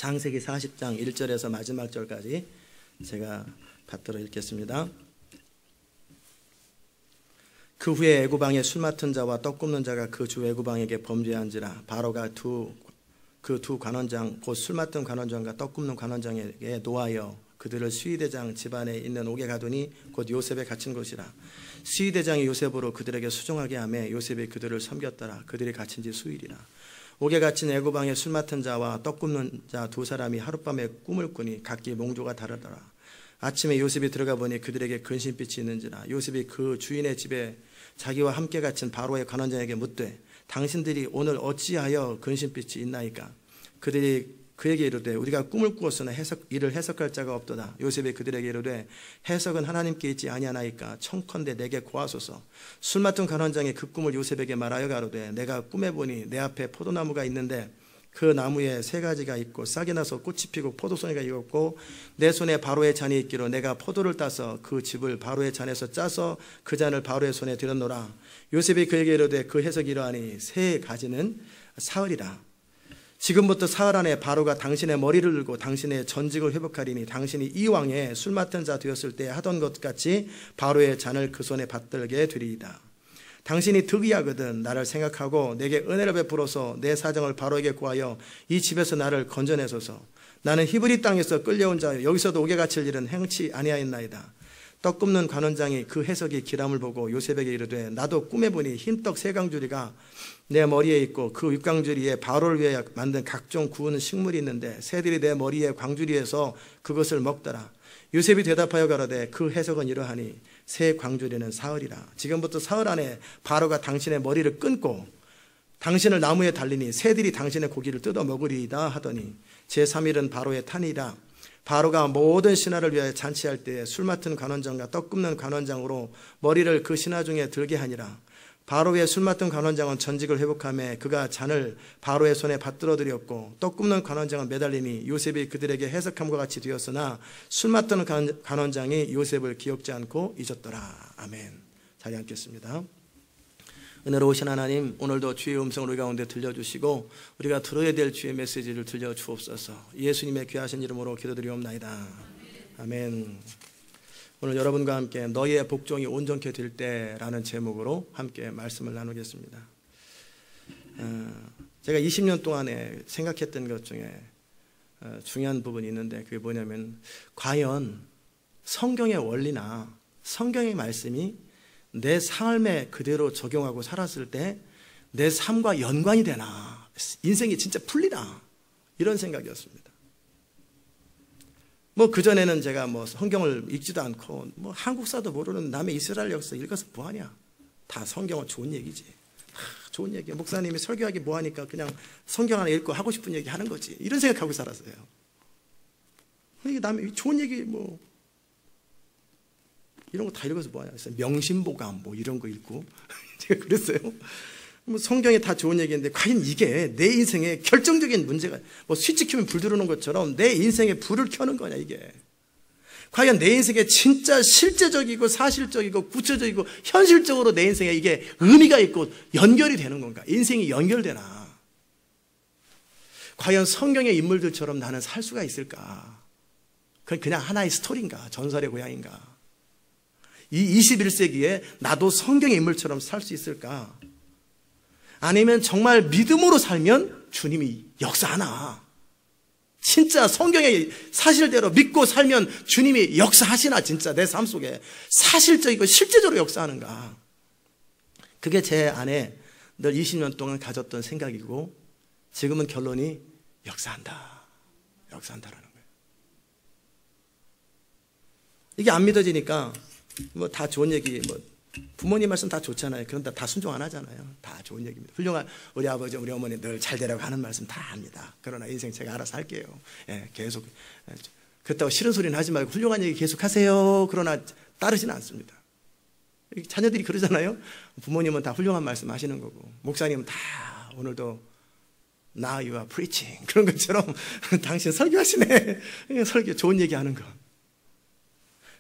창세기 40장 1절에서 마지막 절까지 제가 받들어 읽겠습니다. 그 후에 애굽왕의 술 맡은 자와 떡 굽는 자가 그 주 애굽왕에게 범죄한지라. 바로가 그 두 관원장 곧 술 맡은 관원장과 떡 굽는 관원장에게 노하여 그들을 수의대장 집안에 있는 옥에 가두니 곧 요셉에 갇힌 곳이라. 수의대장이 요셉으로 그들에게 수종하게 하며 요셉이 그들을 섬겼더라. 그들이 갇힌 지 수일이라. 옥에 갇힌 애굽왕의 술 맡은 자와 떡 굽는 자 두 사람이 하룻밤에 꿈을 꾸니 각기 몽조가 다르더라. 아침에 요셉이 들어가 보니 그들에게 근심빛이 있는지라. 요셉이 그 주인의 집에 자기와 함께 갇힌 바로의 관원장에게 묻되 당신들이 오늘 어찌하여 근심빛이 있나이까. 그들이 그에게 이르되 우리가 꿈을 꾸었으나 이를 해석할 자가 없도다. 요셉이 그들에게 이르되 해석은 하나님께 있지 아니하나이까. 청컨대 내게 고하소서. 술 맡은 관원장이 그 꿈을 요셉에게 말하여 가로되 내가 꿈에 보니 내 앞에 포도나무가 있는데 그 나무에 세 가지가 있고 싹이 나서 꽃이 피고 포도송이가 익었고 내 손에 바로의 잔이 있기로 내가 포도를 따서 그 즙을 바로의 잔에서 짜서 그 잔을 바로의 손에 들었노라. 요셉이 그에게 이르되 그 해석이 이러하니 세 가지는 사흘이라. 지금부터 사흘 안에 바로가 당신의 머리를 들고 당신의 전직을 회복하리니 당신이 이 왕의 술 맡은 자 되었을 때 하던 것 같이 바로의 잔을 그 손에 받들게 되리이다. 당신이 득이하거든 나를 생각하고 내게 은혜를 베풀어서 내 사정을 바로에게 구하여 이 집에서 나를 건져내소서. 나는 히브리 땅에서 끌려온 자여 여기서도 옥에 갇힐 일은 행치 아니하였나이다. 떡 굽는 관원장이 그 해석이 기람을 보고 요셉에게 이르되 나도 꿈에 보니 흰떡 세 강주리가 내 머리에 있고 그 윗강주리에 바로를 위해 만든 각종 구운 식물이 있는데 새들이 내 머리에 광주리에서 그것을 먹더라. 요셉이 대답하여 가로되 그 해석은 이러하니 새 광주리는 사흘이라. 지금부터 사흘 안에 바로가 당신의 머리를 끊고 당신을 나무에 달리니 새들이 당신의 고기를 뜯어 먹으리이다 하더니 제3일은 바로의 탄이라. 바로가 모든 신하를 위하여 잔치할 때에 술 맡은 관원장과 떡 굽는 관원장으로 머리를 그 신하 중에 들게 하니라. 바로의 술 맡은 관원장은 전직을 회복하며 그가 잔을 바로의 손에 받들어 드렸고 떡 굽는 관원장은 매달리니 요셉이 그들에게 해석함과 같이 되었으나 술 맡은 관원장이 요셉을 기억지 않고 잊었더라. 아멘. 자리 앉겠습니다. 은혜로우신 하나님, 오늘도 주의 음성을 우리 가운데 들려주시고 우리가 들어야 될 주의 메시지를 들려주옵소서. 예수님의 귀하신 이름으로 기도드리옵나이다. 아멘. 오늘 여러분과 함께 너희의 복종이 온전케 될 때라는 제목으로 함께 말씀을 나누겠습니다. 제가 20년 동안에 생각했던 것 중에 중요한 부분이 있는데 그게 뭐냐면 과연 성경의 원리나 성경의 말씀이 내 삶에 그대로 적용하고 살았을 때 내 삶과 연관이 되나, 인생이 진짜 풀리나, 이런 생각이었습니다. 뭐 그전에는 제가 뭐 성경을 읽지도 않고 뭐 한국사도 모르는 남의 이스라엘 역사 읽어서 뭐하냐, 다 성경은 좋은 얘기지, 좋은 얘기야. 목사님이 설교하기 뭐하니까 그냥 성경 하나 읽고 하고 싶은 얘기 하는 거지, 이런 생각하고 살았어요. 이게 남의 좋은 얘기 뭐 이런 거 다 읽어서 뭐하냐, 명심보감 뭐 이런 거 읽고 제가 그랬어요. 뭐 성경에 다 좋은 얘기인데 과연 이게 내 인생에 결정적인 문제가, 뭐 스위치 켜면 불 들어오는 것처럼 내 인생에 불을 켜는 거냐, 이게 과연 내 인생에 진짜 실제적이고 사실적이고 구체적이고 현실적으로 내 인생에 이게 의미가 있고 연결이 되는 건가, 인생이 연결되나, 과연 성경의 인물들처럼 나는 살 수가 있을까, 그건 그냥 하나의 스토리인가, 전설의 고향인가, 이 21세기에 나도 성경의 인물처럼 살 수 있을까? 아니면 정말 믿음으로 살면 주님이 역사하나? 진짜 성경의 사실대로 믿고 살면 주님이 역사하시나? 진짜 내 삶 속에 사실적이고 실제적으로 역사하는가? 그게 제 안에 늘 20년 동안 가졌던 생각이고 지금은 결론이 역사한다. 역사한다라는 거예요. 이게 안 믿어지니까 뭐 다 좋은 얘기, 뭐 부모님 말씀 다 좋잖아요. 그런데 다 순종 안 하잖아요. 다 좋은 얘기입니다. 훌륭한 우리 아버지, 우리 어머니 늘 잘 되라고 하는 말씀 다 합니다. 그러나 인생 제가 알아서 할게요. 예, 계속 그렇다고 싫은 소리는 하지 말고 훌륭한 얘기 계속 하세요. 그러나 따르지는 않습니다. 자녀들이 그러잖아요. 부모님은 다 훌륭한 말씀 하시는 거고 목사님은 다 오늘도 Now you are preaching 그런 것처럼 당신 설교하시네. 설교 좋은 얘기 하는 거.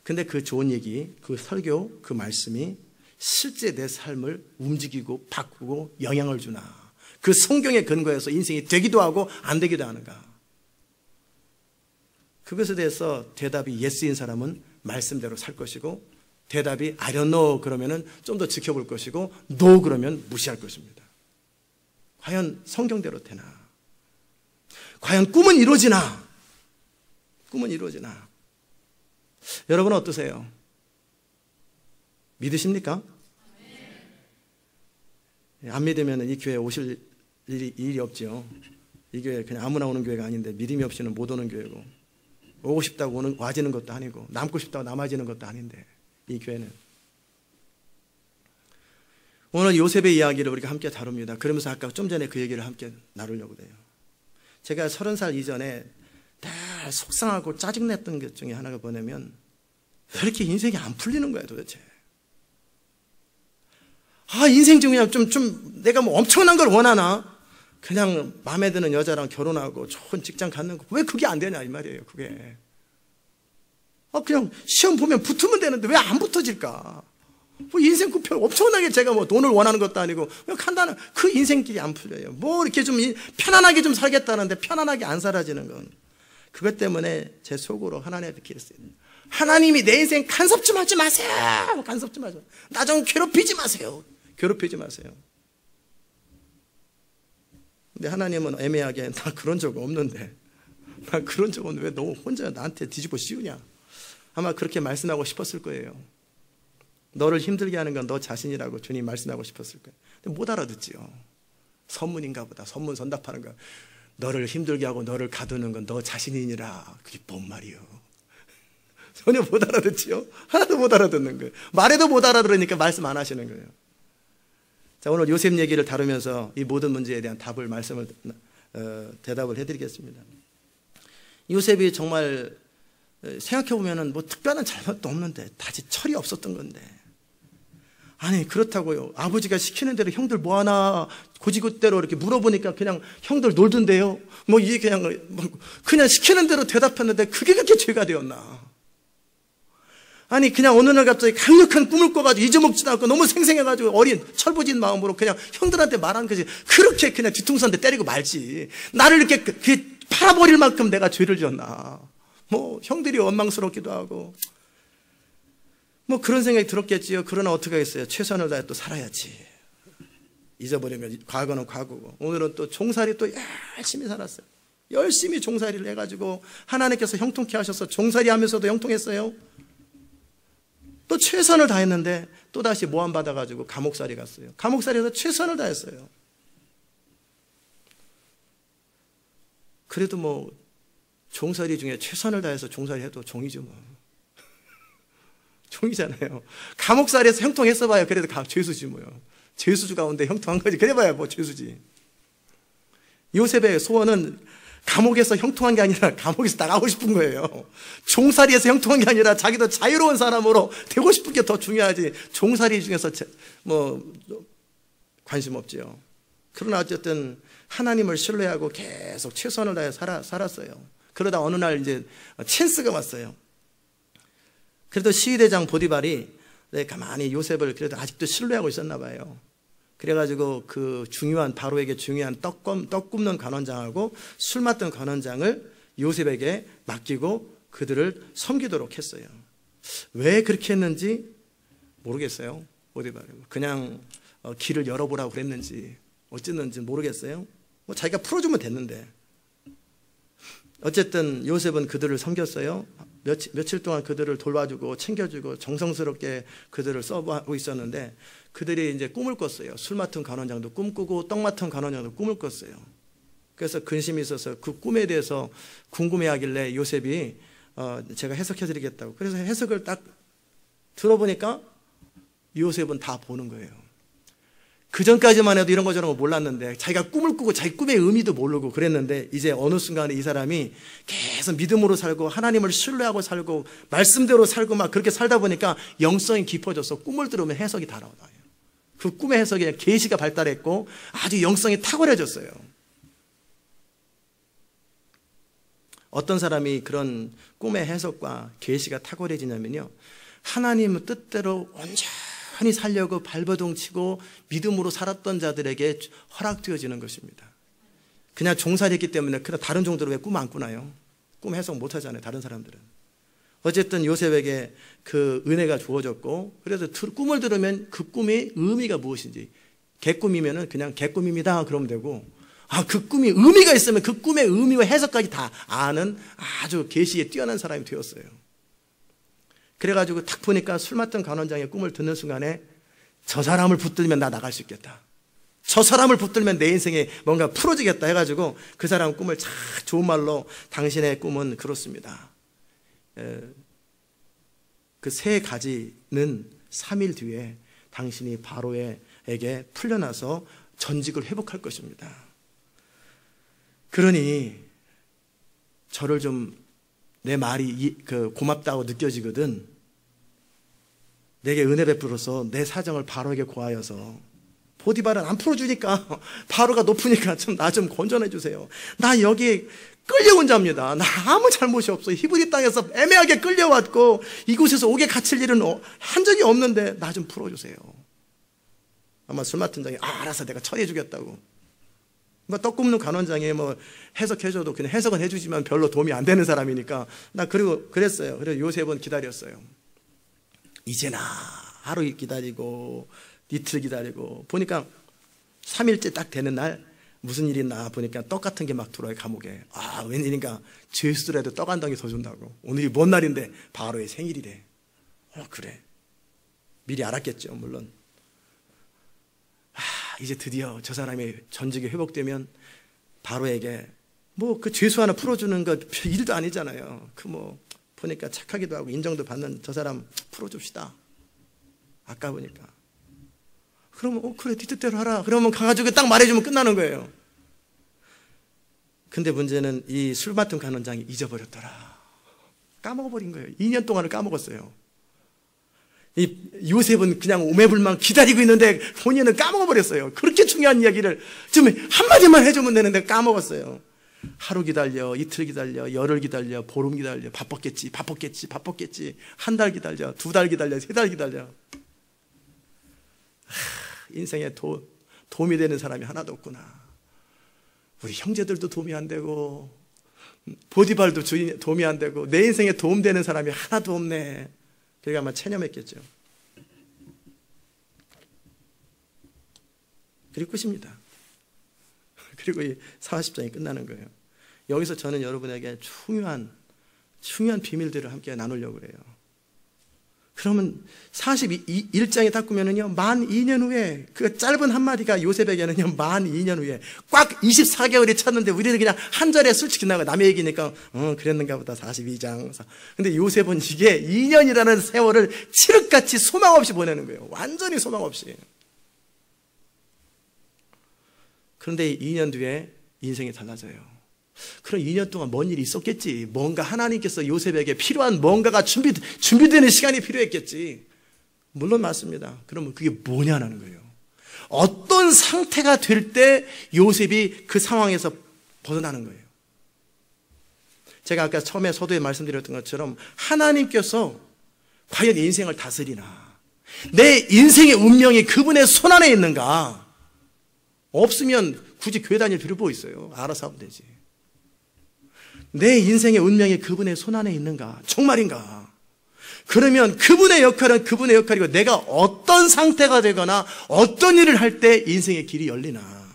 근데 그 좋은 얘기, 그 설교, 그 말씀이 실제 내 삶을 움직이고 바꾸고 영향을 주나, 그 성경의 근거에서 인생이 되기도 하고 안 되기도 하는가. 그것에 대해서 대답이 예스인 사람은 말씀대로 살 것이고, 대답이 I don't know 그러면은 좀 더 지켜볼 것이고, no 그러면 무시할 것입니다. 과연 성경대로 되나? 과연 꿈은 이루어지나? 꿈은 이루어지나? 여러분은 어떠세요? 믿으십니까? 안 믿으면 이 교회에 오실 일이 없지요. 이 교회 그냥 아무나 오는 교회가 아닌데 믿음이 없이는 못 오는 교회고, 오고 싶다고 와지는 것도 아니고, 남고 싶다고 남아지는 것도 아닌데, 이 교회는. 오늘 요셉의 이야기를 우리가 함께 다룹니다. 그러면서 아까 좀 전에 그 얘기를 함께 나누려고 해요. 제가 30살 이전에 다 속상하고 짜증냈던 것 중에 하나가 뭐냐면, 왜 이렇게 인생이 안 풀리는 거야 도대체. 인생 중에 좀 내가 뭐 엄청난 걸 원하나? 그냥 마음에 드는 여자랑 결혼하고 좋은 직장 갖는 거, 왜 그게 안 되냐 이 말이에요. 그게 그냥 시험 보면 붙으면 되는데 왜 안 붙어질까? 뭐 인생 구별 엄청나게 제가 뭐 돈을 원하는 것도 아니고 그냥 간단한 그 인생길이 안 풀려요. 뭐 이렇게 좀 편안하게 좀 살겠다는데 편안하게 안 살아지는 건, 그것 때문에 제 속으로 하나님한테 기도했어요. 하나님이 내 인생 간섭 좀 하지 마세요. 간섭 좀 하지 마세요. 나 좀 괴롭히지 마세요. 괴롭히지 마세요. 근데 하나님은 애매하게, 나 그런 적 없는데, 나 그런 적 없는데 왜 너 혼자 나한테 뒤집어 씌우냐? 아마 그렇게 말씀하고 싶었을 거예요. 너를 힘들게 하는 건 너 자신이라고 주님 말씀하고 싶었을 거예요. 근데 못 알아듣지요. 선문인가 보다. 선문 선답하는 거. 너를 힘들게 하고 너를 가두는 건 너 자신이니라. 그게 뭔 말이요? 전혀 못 알아듣지요. 하나도 못 알아듣는 거예요. 말해도 못 알아들으니까 말씀 안 하시는 거예요. 자, 오늘 요셉 얘기를 다루면서 이 모든 문제에 대한 답을 대답을 해드리겠습니다. 요셉이 정말 생각해보면 뭐 특별한 잘못도 없는데 다지 철이 없었던 건데, 아니 그렇다고요, 아버지가 시키는 대로 형들 뭐 하나 고지고대로 이렇게 물어보니까 그냥 형들 놀던데요, 뭐 이게 그냥 시키는 대로 대답했는데 그게 그렇게 죄가 되었나? 아니 그냥 어느 날 갑자기 강력한 꿈을 꿔가지고 잊어먹지도 않고 너무 생생해가지고 어린 철부진 마음으로 그냥 형들한테 말한 거지, 그렇게 그냥 뒤통수한테 때리고 말지 나를 이렇게 팔아버릴 만큼 내가 죄를 지었나? 뭐 형들이 원망스럽기도 하고 뭐 그런 생각이 들었겠지요. 그러나 어떻게 하겠어요? 최선을 다해 또 살아야지. 잊어버리면 과거는 과거고, 오늘은 또 종살이 또 열심히 살았어요. 열심히 종살이를 해가지고 하나님께서 형통케 하셔서 종살이 하면서도 형통했어요. 또 최선을 다했는데 또다시 모함받아가지고 감옥살이 갔어요. 감옥살이에서 최선을 다했어요. 그래도 뭐 종살이 중에 최선을 다해서 종살이 해도 종이죠 뭐. 종이잖아요. 감옥살이에서 형통했어 봐요. 그래도 죄수지 뭐요. 죄수주 가운데 형통한 거지. 그래 봐야 뭐 죄수지. 요셉의 소원은 감옥에서 형통한 게 아니라 감옥에서 나가고 싶은 거예요. 종살이에서 형통한 게 아니라 자기도 자유로운 사람으로 되고 싶은 게 더 중요하지. 종살이 중에서 뭐 관심 없지요. 그러나 어쨌든 하나님을 신뢰하고 계속 최선을 다해 살았어요. 그러다 어느 날 이제 찬스가 왔어요. 그래도 시위대장 보디발이 가만히 요셉을 그래도 아직도 신뢰하고 있었나 봐요. 그래가지고 그 바로에게 중요한 떡 굽는 관원장하고 술 맡던 관원장을 요셉에게 맡기고 그들을 섬기도록 했어요. 왜 그렇게 했는지 모르겠어요. 보디발이 그냥 길을 열어보라고 그랬는지 어쨌는지 모르겠어요. 뭐 자기가 풀어주면 됐는데, 어쨌든 요셉은 그들을 섬겼어요. 며칠 동안 그들을 돌봐주고 챙겨주고 정성스럽게 그들을 서브하고 있었는데, 그들이 이제 꿈을 꿨어요. 술 맡은 관원장도 꿈꾸고 떡 맡은 관원장도 꿈을 꿨어요. 그래서 근심이 있어서 그 꿈에 대해서 궁금해하길래 요셉이 제가 해석해드리겠다고. 그래서 해석을 딱 들어보니까 요셉은 다 보는 거예요. 그 전까지만 해도 이런 거 저런 거 몰랐는데, 자기가 꿈을 꾸고 자기 꿈의 의미도 모르고 그랬는데, 이제 어느 순간에 이 사람이 계속 믿음으로 살고 하나님을 신뢰하고 살고 말씀대로 살고 막 그렇게 살다 보니까 영성이 깊어져서 꿈을 들으면 해석이 다 나와요. 그 꿈의 해석에 계시가 발달했고 아주 영성이 탁월해졌어요. 어떤 사람이 그런 꿈의 해석과 계시가 탁월해지냐면요, 하나님 뜻대로 온전히 살려고 발버둥 치고 믿음으로 살았던 자들에게 허락되어지는 것입니다. 그냥 종살이했기 때문에 그냥 다른 종들은 왜 꿈 안 꾸나요? 꿈 해석 못 하잖아요, 다른 사람들은. 어쨌든 요셉에게 그 은혜가 주어졌고, 그래서 꿈을 들으면 그 꿈의 의미가 무엇인지, 개꿈이면은 그냥 개꿈입니다 그러면 되고, 그 꿈이 의미가 있으면 그 꿈의 의미와 해석까지 다 아는 아주 계시에 뛰어난 사람이 되었어요. 그래가지고 딱 보니까 술 맡은 간원장의 꿈을 듣는 순간에 저 사람을 붙들면 나 나갈 수 있겠다, 저 사람을 붙들면 내 인생에 뭔가 풀어지겠다 해가지고 그 사람 꿈을 참 좋은 말로, 당신의 꿈은 그렇습니다. 그 세 가지는 3일 뒤에 당신이 바로에게 풀려나서 전직을 회복할 것입니다. 그러니 저를 좀 내 말이 고맙다고 느껴지거든. 내게 은혜 베풀어서 내 사정을 바로에게 고하여서, 보디발은 안 풀어주니까 바로가 높으니까 좀 나 좀 건져내 주세요. 나 여기 끌려온 자입니다. 나 아무 잘못이 없어요. 히브리 땅에서 애매하게 끌려왔고 이곳에서 옥에 갇힐 일은 한 적이 없는데 나 좀 풀어주세요. 아마 술 맡은 장이 알아서 내가 처리해 주겠다고. 떡 굽는 간원장이 해석해줘도 그냥 해석은 해주지만 별로 도움이 안 되는 사람이니까 나 그랬어요. 그래서 요셉은 기다렸어요. 이제나 하루 기다리고 이틀 기다리고 보니까 3일째 딱 되는 날 무슨 일이 있나 보니까 떡 같은 게 막 들어와요, 감옥에. 웬일인가, 죄수들에도 떡 한 덩이 더 준다고. 오늘이 뭔 날인데 바로의 생일이래. 그래. 미리 알았겠죠, 물론. 이제 드디어 저 사람이 전직이 회복되면 바로에게 그 죄수 하나 풀어주는 거 일도 아니잖아요. 보니까 착하기도 하고 인정도 받는 저 사람 풀어줍시다. 아까 보니까. 그러면 그래, 네 뜻대로 하라. 그러면 가가지고 딱 말해주면 끝나는 거예요. 근데 문제는 이 술 맡은 간원장이 잊어버렸더라. 까먹어버린 거예요. 2년 동안을 까먹었어요. 이 요셉은 그냥 오매불망 기다리고 있는데 본인은 까먹어버렸어요. 그렇게 중요한 이야기를 좀 한마디만 해주면 되는데 까먹었어요. 하루 기다려, 이틀 기다려, 열흘 기다려, 보름 기다려, 바빴겠지. 한 달 기다려, 2달 기다려, 3달 기다려. 인생에 도움이 되는 사람이 하나도 없구나. 우리 형제들도 도움이 안 되고 보디발도 도움이 안 되고 내 인생에 도움되는 사람이 하나도 없네. 그러니까 아마 체념했겠죠. 그리고 끝입니다. 그리고 이 40장이 끝나는 거예요. 여기서 저는 여러분에게 중요한 비밀들을 함께 나누려고 그래요. 그러면 41장에 딱 보면은요, 만 2년 후에, 그 짧은 한마디가 요셉에게는요, 만 2년 후에, 꽉 24개월이 찼는데, 우리는 그냥 한 절에 솔직히 나가, 남의 얘기니까, 그랬는가 보다, 42장. 근데 요셉은 이게 2년이라는 세월을 칠흑같이 소망 없이 보내는 거예요. 완전히 소망 없이. 그런데 2년 뒤에 인생이 달라져요. 그럼 2년 동안 뭔 일이 있었겠지. 뭔가 하나님께서 요셉에게 필요한 뭔가가 준비되는 시간이 필요했겠지. 물론 맞습니다. 그러면 그게 뭐냐는 거예요. 어떤 상태가 될 때 요셉이 그 상황에서 벗어나는 거예요. 제가 아까 처음에 서두에 말씀드렸던 것처럼 하나님께서 과연 인생을 다스리나, 내 인생의 운명이 그분의 손안에 있는가. 없으면 굳이 교회 다닐 필요 뭐 있어요. 알아서 하면 되지. 내 인생의 운명이 그분의 손안에 있는가? 정말인가? 그러면 그분의 역할은 그분의 역할이고, 내가 어떤 상태가 되거나 어떤 일을 할 때 인생의 길이 열리나?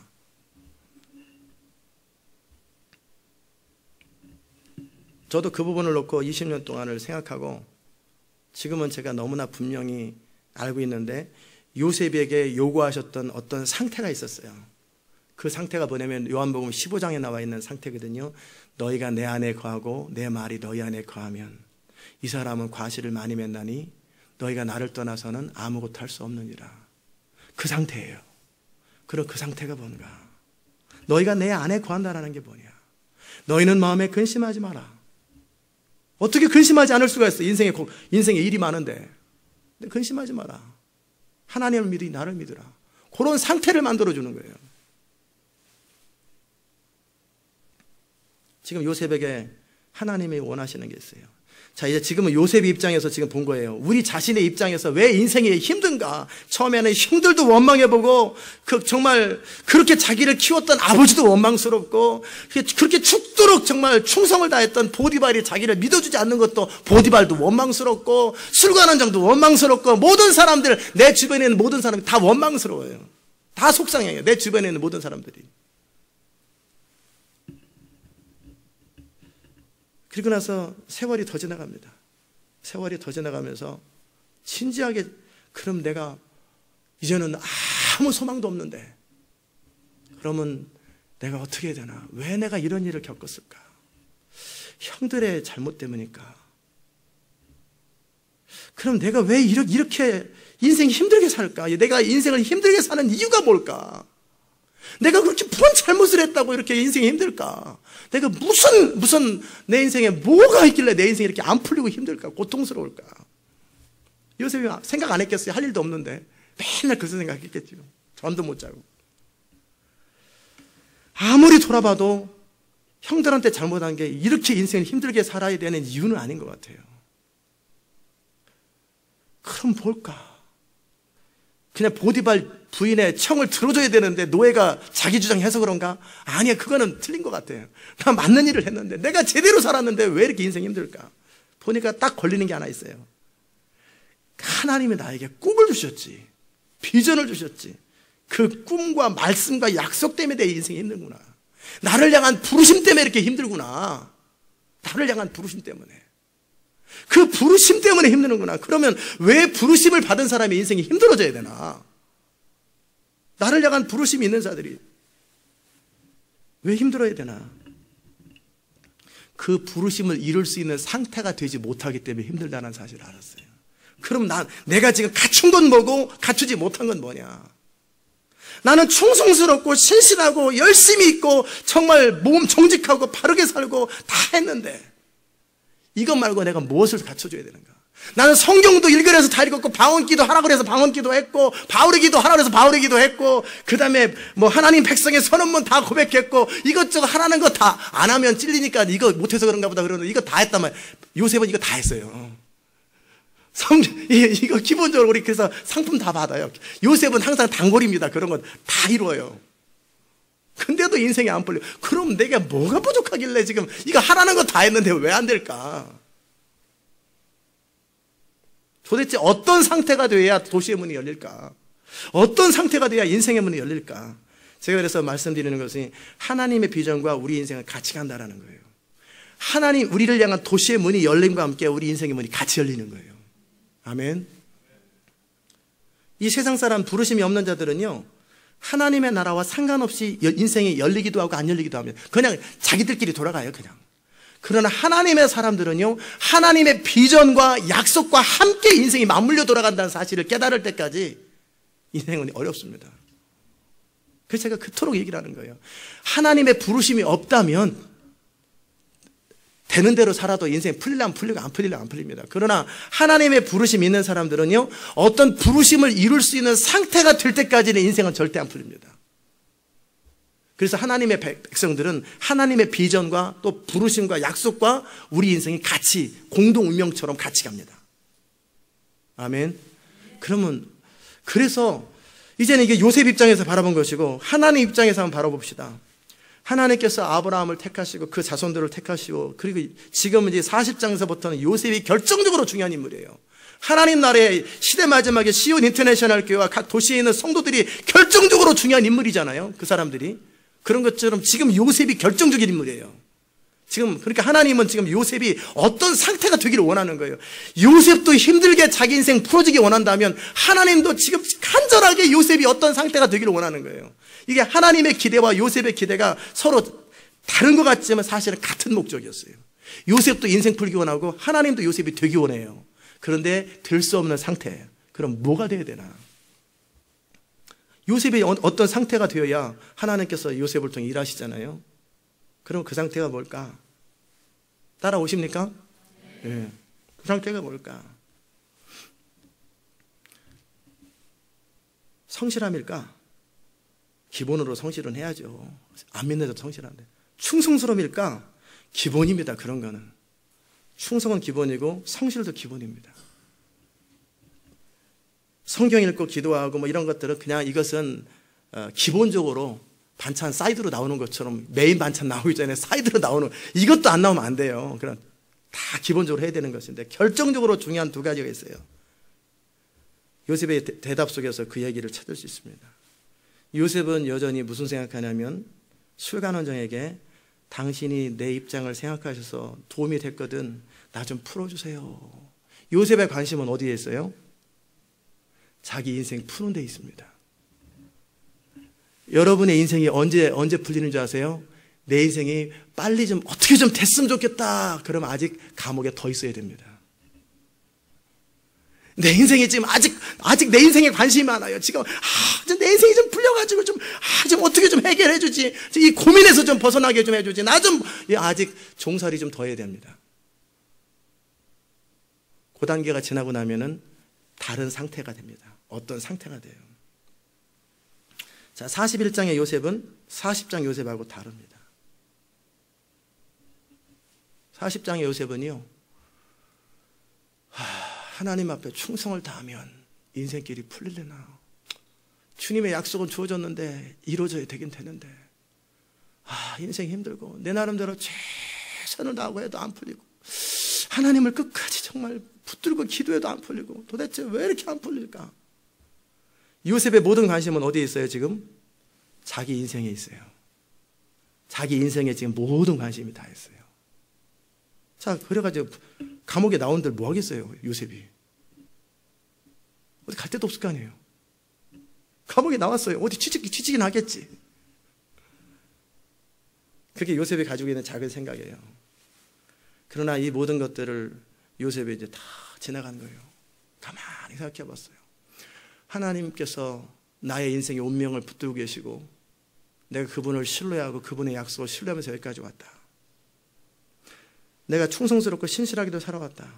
저도 그 부분을 놓고 20년 동안을 생각하고, 지금은 제가 너무나 분명히 알고 있는데, 요셉에게 요구하셨던 어떤 상태가 있었어요. 그 상태가 뭐냐면 요한복음 15장에 나와 있는 상태거든요. 너희가 내 안에 거하고 내 말이 너희 안에 거하면 이 사람은 과실을 많이 맺나니 너희가 나를 떠나서는 아무것도 할 수 없느니라. 그 상태예요. 그럼 그 상태가 뭔가? 너희가 내 안에 거한다는 게 뭐냐? 너희는 마음에 근심하지 마라. 어떻게 근심하지 않을 수가 있어? 인생에 일이 많은데. 근데 근심하지 마라. 하나님을 믿으니 나를 믿으라. 그런 상태를 만들어주는 거예요. 지금 요셉에게 하나님이 원하시는 게 있어요. 자, 이제 지금은 요셉의 입장에서 지금 본 거예요. 우리 자신의 입장에서 왜 인생이 힘든가? 처음에는 형들도 원망해보고, 정말 그렇게 자기를 키웠던 아버지도 원망스럽고, 그렇게 죽도록 정말 충성을 다했던 보디발이 자기를 믿어주지 않는 것도 보디발도 원망스럽고, 술관원장도 원망스럽고, 모든 사람들, 내 주변에 있는 모든 사람이 다 원망스러워요. 다 속상해요. 내 주변에 있는 모든 사람들이. 그리고 나서 세월이 더 지나갑니다. 세월이 더 지나가면서 진지하게 그럼 내가 이제는 아무 소망도 없는데 그러면 내가 어떻게 해야 되나? 왜 내가 이런 일을 겪었을까? 형들의 잘못 때문일까? 그럼 내가 왜 이렇게 인생 힘들게 살까? 내가 인생을 힘들게 사는 이유가 뭘까? 내가 그렇게 뭔 잘못을 했다고 이렇게 인생이 힘들까? 내가 무슨 내 인생에 뭐가 있길래 내 인생이 이렇게 안 풀리고 힘들까? 고통스러울까? 요셉이 생각 안 했겠어요? 할 일도 없는데 맨날 그 생각했겠죠. 잠도 못 자고. 아무리 돌아봐도 형들한테 잘못한 게 이렇게 인생을 힘들게 살아야 되는 이유는 아닌 것 같아요. 그럼 뭘까? 그냥 보디발 부인의 청을 들어줘야 되는데 노예가 자기 주장해서 그런가? 아니야, 그거는 틀린 것 같아요. 나 맞는 일을 했는데 내가 제대로 살았는데 왜 이렇게 인생이 힘들까? 보니까 딱 걸리는 게 하나 있어요. 하나님이 나에게 꿈을 주셨지, 비전을 주셨지. 그 꿈과 말씀과 약속 때문에 내 인생이 힘들구나. 나를 향한 부르심 때문에 이렇게 힘들구나. 나를 향한 부르심 때문에. 그 부르심 때문에 힘드는구나. 그러면 왜 부르심을 받은 사람의 인생이 힘들어져야 되나? 나를 향한 부르심이 있는 자들이 왜 힘들어야 되나? 그 부르심을 이룰 수 있는 상태가 되지 못하기 때문에 힘들다는 사실을 알았어요. 그럼 내가 지금 갖춘 건 뭐고 갖추지 못한 건 뭐냐? 나는 충성스럽고 신실하고 열심히 있고 정말 몸 정직하고 바르게 살고 다 했는데 이것 말고 내가 무엇을 갖춰줘야 되는가? 나는 성경도 읽으래서 다 읽었고 방언기도 하라 그래서 방언기도 했고 바울의 기도 하라 그래서 바울의 기도 했고 그 다음에 뭐 하나님 백성의 선언문 다 고백했고 이것저것 하라는 거 다 안 하면 찔리니까 이거 못해서 그런가 보다 그러는데 이거 다 했단 말이에요. 요셉은 이거 다 했어요. 이거 기본적으로 우리 그래서 상품 다 받아요. 요셉은 항상 단골입니다. 그런 건 다 이루어요. 근데도 인생이 안 풀려. 그럼 내가 뭐가 부족하길래 지금 이거 하라는 거 다 했는데 왜 안 될까? 도대체 어떤 상태가 돼야 도시의 문이 열릴까? 어떤 상태가 돼야 인생의 문이 열릴까? 제가 그래서 말씀드리는 것은 하나님의 비전과 우리 인생은 같이 간다라는 거예요. 하나님 우리를 향한 도시의 문이 열림과 함께 우리 인생의 문이 같이 열리는 거예요. 아멘. 이 세상 사람 부르심이 없는 자들은요, 하나님의 나라와 상관없이 인생이 열리기도 하고 안 열리기도 하면 그냥 자기들끼리 돌아가요, 그냥. 그러나 하나님의 사람들은요, 하나님의 비전과 약속과 함께 인생이 맞물려 돌아간다는 사실을 깨달을 때까지 인생은 어렵습니다. 그래서 제가 그토록 얘기를 하는 거예요. 하나님의 부르심이 없다면 되는 대로 살아도 인생이 풀리려면 풀리고 안 풀리려면 안 풀립니다. 그러나 하나님의 부르심이 있는 사람들은요, 어떤 부르심을 이룰 수 있는 상태가 될 때까지는 인생은 절대 안 풀립니다. 그래서 하나님의 백성들은 하나님의 비전과 또 부르심과 약속과 우리 인생이 같이 공동 운명처럼 같이 갑니다. 아멘. 그러면 그래서 이제는 이게 요셉 입장에서 바라본 것이고 하나님 입장에서 한번 바라봅시다. 하나님께서 아브라함을 택하시고 그 자손들을 택하시고 그리고 지금 이제 40장에서부터는 요셉이 결정적으로 중요한 인물이에요. 하나님 나라의 시대 마지막에 시온 인터내셔널 교회와 각 도시에 있는 성도들이 결정적으로 중요한 인물이잖아요. 그 사람들이. 그런 것처럼 지금 요셉이 결정적인 인물이에요. 지금 그러니까 하나님은 지금 요셉이 어떤 상태가 되기를 원하는 거예요. 요셉도 힘들게 자기 인생 풀어지기 원한다면 하나님도 지금 간절하게 요셉이 어떤 상태가 되기를 원하는 거예요. 이게 하나님의 기대와 요셉의 기대가 서로 다른 것 같지만 사실은 같은 목적이었어요. 요셉도 인생 풀기 원하고 하나님도 요셉이 되기 원해요. 그런데 될 수 없는 상태. 그럼 뭐가 돼야 되나? 요셉이 어떤 상태가 되어야 하나님께서 요셉을 통해 일하시잖아요. 그럼 그 상태가 뭘까? 따라오십니까? 네. 그 상태가 뭘까? 성실함일까? 기본으로 성실은 해야죠. 안 믿는 자도 성실한데. 충성스러움일까? 기본입니다. 그런 거는. 충성은 기본이고 성실도 기본입니다. 성경 읽고 기도하고 뭐 이런 것들은 그냥 이것은 기본적으로 반찬 사이드로 나오는 것처럼 메인 반찬 나오기 전에 사이드로 나오는, 이것도 안 나오면 안 돼요. 그럼 다 기본적으로 해야 되는 것인데 결정적으로 중요한 두 가지가 있어요. 요셉의 대답 속에서 그 얘기를 찾을 수 있습니다. 요셉은 여전히 무슨 생각하냐면 술간원장에게 당신이 내 입장을 생각하셔서 도움이 됐거든, 나 좀 풀어주세요. 요셉의 관심은 어디에 있어요? 자기 인생 푸는 데 있습니다. 여러분의 인생이 언제 풀리는 줄 아세요? 내 인생이 빨리 좀 어떻게 좀 됐으면 좋겠다. 그러면 아직 감옥에 더 있어야 됩니다. 내 인생이 지금 아직 내 인생에 관심이 많아요. 지금 내 인생이 좀 풀려가지고 좀 어떻게 좀 해결해 주지. 이 고민에서 좀 벗어나게 좀 해주지. 나 좀 아직 종살이 좀 더 해야 됩니다. 그 단계가 지나고 나면은 다른 상태가 됩니다. 어떤 상태가 돼요. 자, 41장의 요셉은 40장 요셉하고 다릅니다. 40장의 요셉은요, 하나님 앞에 충성을 다하면 인생길이 풀리려나? 주님의 약속은 주어졌는데 이루어져야 되긴 되는데 인생이 힘들고 내 나름대로 최선을 다하고 해도 안 풀리고 하나님을 끝까지 정말 붙들고 기도해도 안 풀리고 도대체 왜 이렇게 안 풀릴까? 요셉의 모든 관심은 어디에 있어요 지금? 자기 인생에 있어요. 자기 인생에 지금 모든 관심이 다 있어요. 자, 그래가지고 감옥에 나온들 뭐 하겠어요 요셉이? 어디 갈 데도 없을 거 아니에요. 감옥에 나왔어요. 어디 취직이 나겠지. 그게 요셉이 가지고 있는 작은 생각이에요. 그러나 이 모든 것들을 요셉이 이제 다 지나간 거예요. 가만히 생각해 봤어요. 하나님께서 나의 인생의 운명을 붙들고 계시고 내가 그분을 신뢰하고 그분의 약속을 신뢰하면서 여기까지 왔다. 내가 충성스럽고 신실하게도 살아왔다.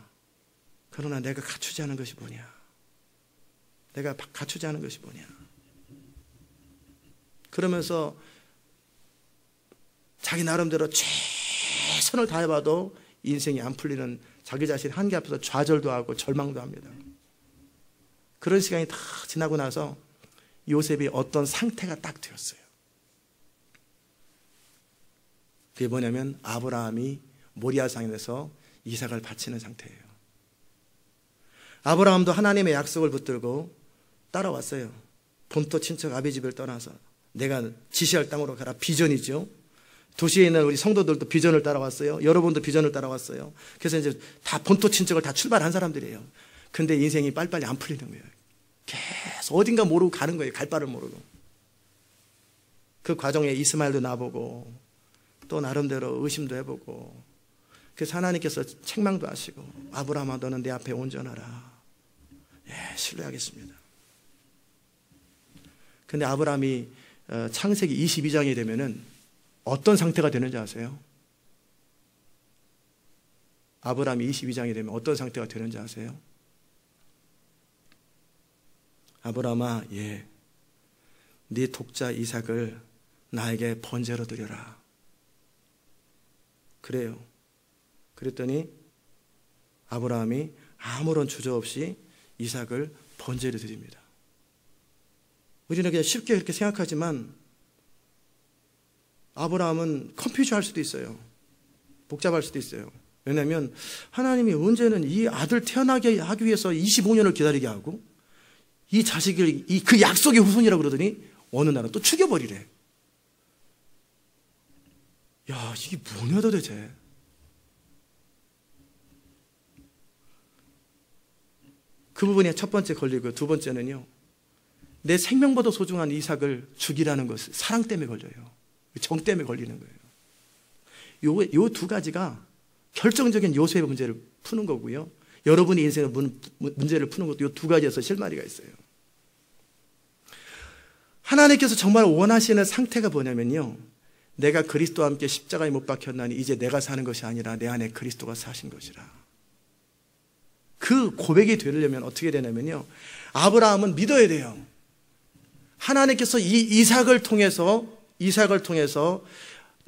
그러나 내가 갖추지 않은 것이 뭐냐? 내가 갖추지 않은 것이 뭐냐? 그러면서 자기 나름대로 최선을 다해봐도 인생이 안 풀리는 자기 자신 한계 앞에서 좌절도 하고 절망도 합니다. 그런 시간이 다 지나고 나서 요셉이 어떤 상태가 딱 되었어요. 그게 뭐냐면 아브라함이 모리아산에서 이삭을 바치는 상태예요. 아브라함도 하나님의 약속을 붙들고 따라왔어요. 본토 친척 아비집을 떠나서 내가 지시할 땅으로 가라. 비전이죠. 도시에 있는 우리 성도들도 비전을 따라왔어요. 여러분도 비전을 따라왔어요. 그래서 이제 다 본토 친척을 다 출발한 사람들이에요. 근데 인생이 빨리빨리 안 풀리는 거예요. 계속 어딘가 모르고 가는 거예요. 갈 바를 모르고. 그 과정에 이스마엘도 나보고 또 나름대로 의심도 해보고 그래서 하나님께서 책망도 하시고 아브라함아 너는 내 앞에 온전하라. 예, 신뢰하겠습니다. 근데 아브라함이 창세기 22장이 되면은 어떤 상태가 되는지 아세요? 아브라함이 22장이 되면 어떤 상태가 되는지 아세요? 아브라함아, 예, 네 독자 이삭을 나에게 번제로 드려라. 그래요. 그랬더니 아브라함이 아무런 주저 없이 이삭을 번제로 드립니다. 우리는 그냥 쉽게 그렇게 생각하지만 아브라함은 컨퓨즈할 수도 있어요. 복잡할 수도 있어요. 왜냐하면 하나님이 언제는 이 아들 태어나게 하기 위해서 25년을 기다리게 하고 이 자식을 그 약속의 후손이라고 그러더니 어느 날은 또 죽여버리래. 야, 이게 뭐냐 도대체. 그 부분이 첫 번째 걸리고 두 번째는요. 내 생명보다 소중한 이삭을 죽이라는 것을 사랑 때문에 걸려요. 정 때문에 걸리는 거예요. 요 두 가지가 결정적인 요셉의 문제를 푸는 거고요. 여러분의 인생의 문제를 푸는 것도 이 두 가지에서 실마리가 있어요. 하나님께서 정말 원하시는 상태가 뭐냐면요. 내가 그리스도와 함께 십자가에 못 박혔나니 이제 내가 사는 것이 아니라 내 안에 그리스도가 사신 것이라. 그 고백이 되려면 어떻게 되냐면요. 아브라함은 믿어야 돼요. 하나님께서 이 이삭을 통해서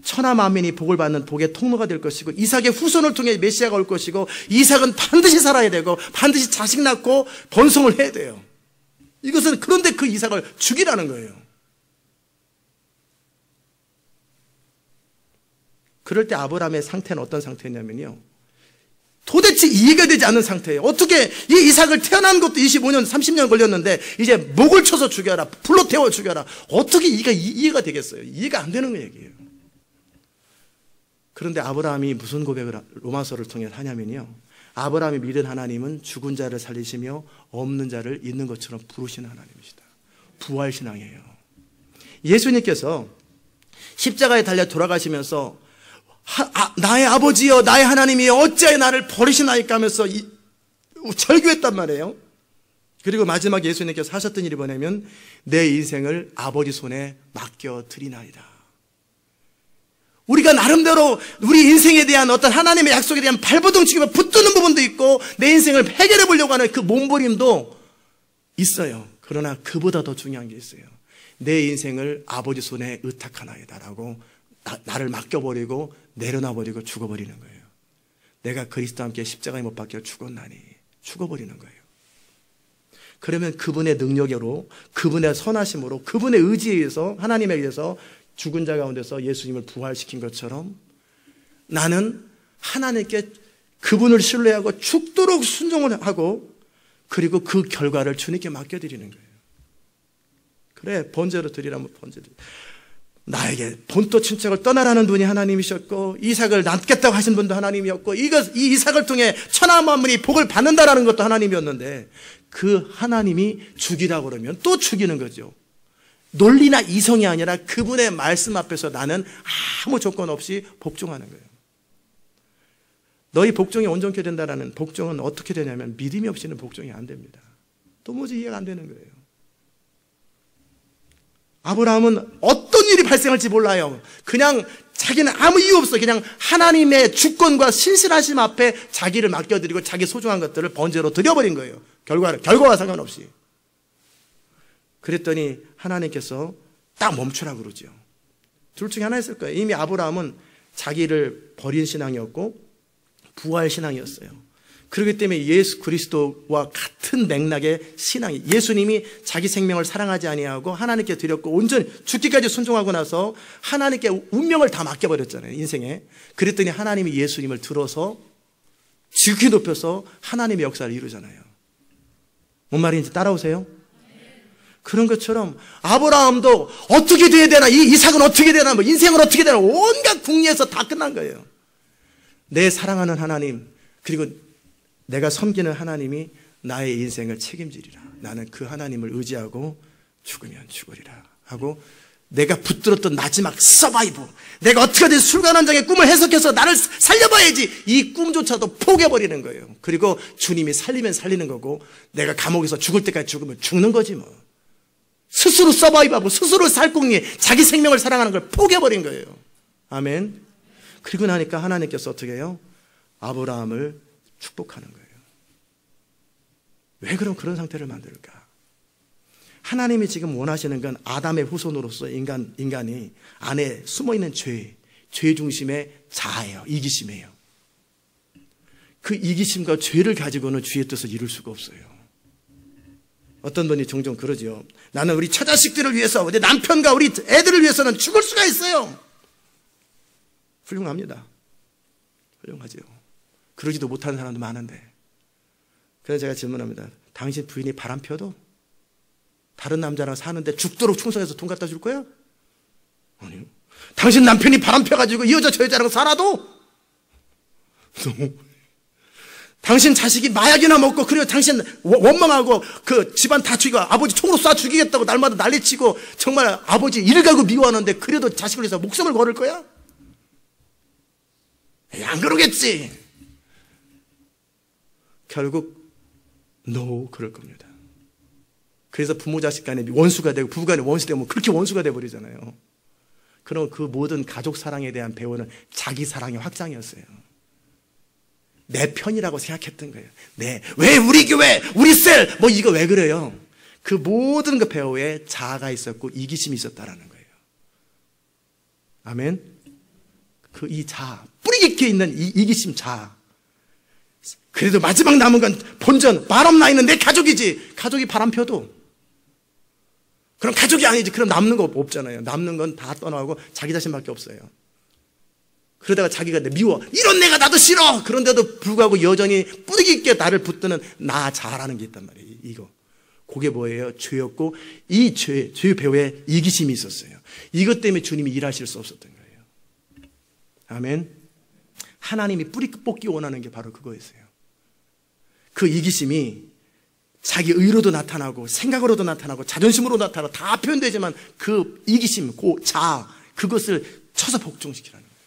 천하 만민이 복을 받는 복의 통로가 될 것이고, 이삭의 후손을 통해 메시아가 올 것이고, 이삭은 반드시 살아야 되고 반드시 자식 낳고 번성을 해야 돼요. 이것은 그런데 그 이삭을 죽이라는 거예요. 그럴 때 아브라함의 상태는 어떤 상태냐면요, 도대체 이해가 되지 않는 상태예요. 어떻게 이 이삭을 태어난 것도 25년 30년 걸렸는데 이제 목을 쳐서 죽여라, 불로 태워 죽여라, 어떻게 이해가 되겠어요? 이해가 안 되는 얘기예요. 그런데 아브라함이 무슨 고백을 로마서를 통해 하냐면요, 아브라함이 믿은 하나님은 죽은 자를 살리시며 없는 자를 있는 것처럼 부르시는 하나님이시다. 부활신앙이에요. 예수님께서 십자가에 달려 돌아가시면서 나의 아버지여, 나의 하나님이여, 어찌하여 나를 버리시나이까 하면서 절규했단 말이에요. 그리고 마지막에 예수님께서 하셨던 일이 뭐냐면, 내 인생을 아버지 손에 맡겨드리나이다. 우리가 나름대로 우리 인생에 대한 어떤 하나님의 약속에 대한 발버둥 치고 붙드는 부분도 있고, 내 인생을 해결해 보려고 하는 그 몸부림도 있어요. 그러나 그보다 더 중요한 게 있어요. 내 인생을 아버지 손에 의탁하나이다 라고 나를 맡겨버리고 내려놔버리고 죽어버리는 거예요. 내가 그리스도와 함께 십자가에 못 박혀 죽었나니, 죽어버리는 거예요. 그러면 그분의 능력으로, 그분의 선하심으로, 그분의 의지에 의해서, 하나님에 의해서 죽은 자 가운데서 예수님을 부활시킨 것처럼 나는 하나님께 그분을 신뢰하고 죽도록 순종을 하고, 그리고 그 결과를 주님께 맡겨드리는 거예요. 그래, 번제로 드리라면 번제로. 나에게 본토 친척을 떠나라는 분이 하나님이셨고, 이삭을 낳겠다고 하신 분도 하나님이었고, 이 이삭을 통해 천하 만민이 복을 받는다라는 것도 하나님이었는데, 그 하나님이 죽이라고 그러면 또 죽이는 거죠. 논리나 이성이 아니라 그분의 말씀 앞에서 나는 아무 조건 없이 복종하는 거예요. 너희 복종이 온전케 된다라는 복종은 어떻게 되냐면, 믿음이 없이는 복종이 안 됩니다. 도무지 이해가 안 되는 거예요. 아브라함은 어떤 일이 발생할지 몰라요. 그냥 자기는 아무 이유 없어. 그냥 하나님의 주권과 신실하심 앞에 자기를 맡겨드리고 자기 소중한 것들을 번제로 드려버린 거예요. 결과와 상관없이. 그랬더니 하나님께서 딱 멈추라고 그러죠. 둘 중에 하나였을 거예요. 이미 아브라함은 자기를 버린 신앙이었고 부활 신앙이었어요. 그렇기 때문에 예수 그리스도와 같은 맥락의 신앙이, 예수님이 자기 생명을 사랑하지 아니하고 하나님께 드렸고 온전히 죽기까지 순종하고 나서 하나님께 운명을 다 맡겨버렸잖아요, 인생에. 그랬더니 하나님이 예수님을 들어서 지극히 높여서 하나님의 역사를 이루잖아요. 뭔 말인지 따라오세요? 그런 것처럼 아브라함도 어떻게 돼야 되나, 이 이삭은 어떻게 되나, 뭐 인생은 어떻게 되나, 온갖 궁리에서 다 끝난 거예요. 내 사랑하는 하나님, 그리고 내가 섬기는 하나님이 나의 인생을 책임지리라. 나는 그 하나님을 의지하고 죽으면 죽으리라 하고, 내가 붙들었던 마지막 서바이브, 내가 어떻게든 술관원장의 꿈을 해석해서 나를 살려봐야지, 이 꿈조차도 포기해버리는 거예요. 그리고 주님이 살리면 살리는 거고, 내가 감옥에서 죽을 때까지 죽으면 죽는 거지 뭐. 스스로 서바이브하고 스스로 살궁리, 자기 생명을 사랑하는 걸 포기해버린 거예요. 아멘. 그리고 나니까 하나님께서 어떻게 해요? 아브라함을 축복하는 거예요. 왜 그런 상태를 만들까? 하나님이 지금 원하시는 건 아담의 후손으로서 인간이 안에 숨어있는 죄 중심의 자아예요. 이기심이에요. 그 이기심과 죄를 가지고는 주의 뜻을 이룰 수가 없어요. 어떤 분이 종종 그러죠. 나는 우리 처자식들을 위해서, 우리 남편과 우리 애들을 위해서는 죽을 수가 있어요. 훌륭합니다. 훌륭하죠. 그러지도 못하는 사람도 많은데. 그래서 제가 질문합니다. 당신 부인이 바람 펴도 다른 남자랑 사는데 죽도록 충성해서 돈 갖다 줄 거야? 아니요. 당신 남편이 바람 펴가지고 이 여자 저 여자랑 살아도 당신 자식이 마약이나 먹고, 그리고 당신 원망하고 그 집안 다 죽이고 아버지 총으로 쏴 죽이겠다고 날마다 난리치고 정말 아버지 일가구 미워하는데 그래도 자식을 위해서 목숨을 걸을 거야? 안 그러겠지. 결국 그럴 겁니다. 그래서 부모 자식 간에 원수가 되고 부부 간에 원수 되면 그렇게 원수가 돼버리잖아요. 그럼 그 모든 가족 사랑에 대한 배우는 자기 사랑의 확장이었어요. 내 편이라고 생각했던 거예요. 왜 우리 교회, 우리 셀, 뭐 이거 왜 그래요? 그 모든 그 배우에 자아가 있었고 이기심이 있었다라는 거예요. 아멘. 그 이 자, 뿌리 깊게 있는 이 이기심 자. 그래도 마지막 남은 건 본전, 바람 나 있는 내 가족이지. 가족이 바람 펴도. 그럼 가족이 아니지. 그럼 남는 거 없잖아요. 남는 건 다 떠나고 자기 자신밖에 없어요. 그러다가 자기가 미워. 이런 내가 나도 싫어. 그런데도 불구하고 여전히 뿌리 깊게 나를 붙드는 나 자라는 게 있단 말이에요. 이거. 그게 뭐예요? 죄였고 이 죄 배후에 이기심이 있었어요. 이것 때문에 주님이 일하실 수 없었던 거예요. 아멘. 하나님이 뿌리 뽑기 원하는 게 바로 그거였어요. 그 이기심이 자기 의로도 나타나고 생각으로도 나타나고 자존심으로 나타나고 다 표현되지만 그 이기심, 그 자, 그것을 쳐서 복종시키라는 거예요.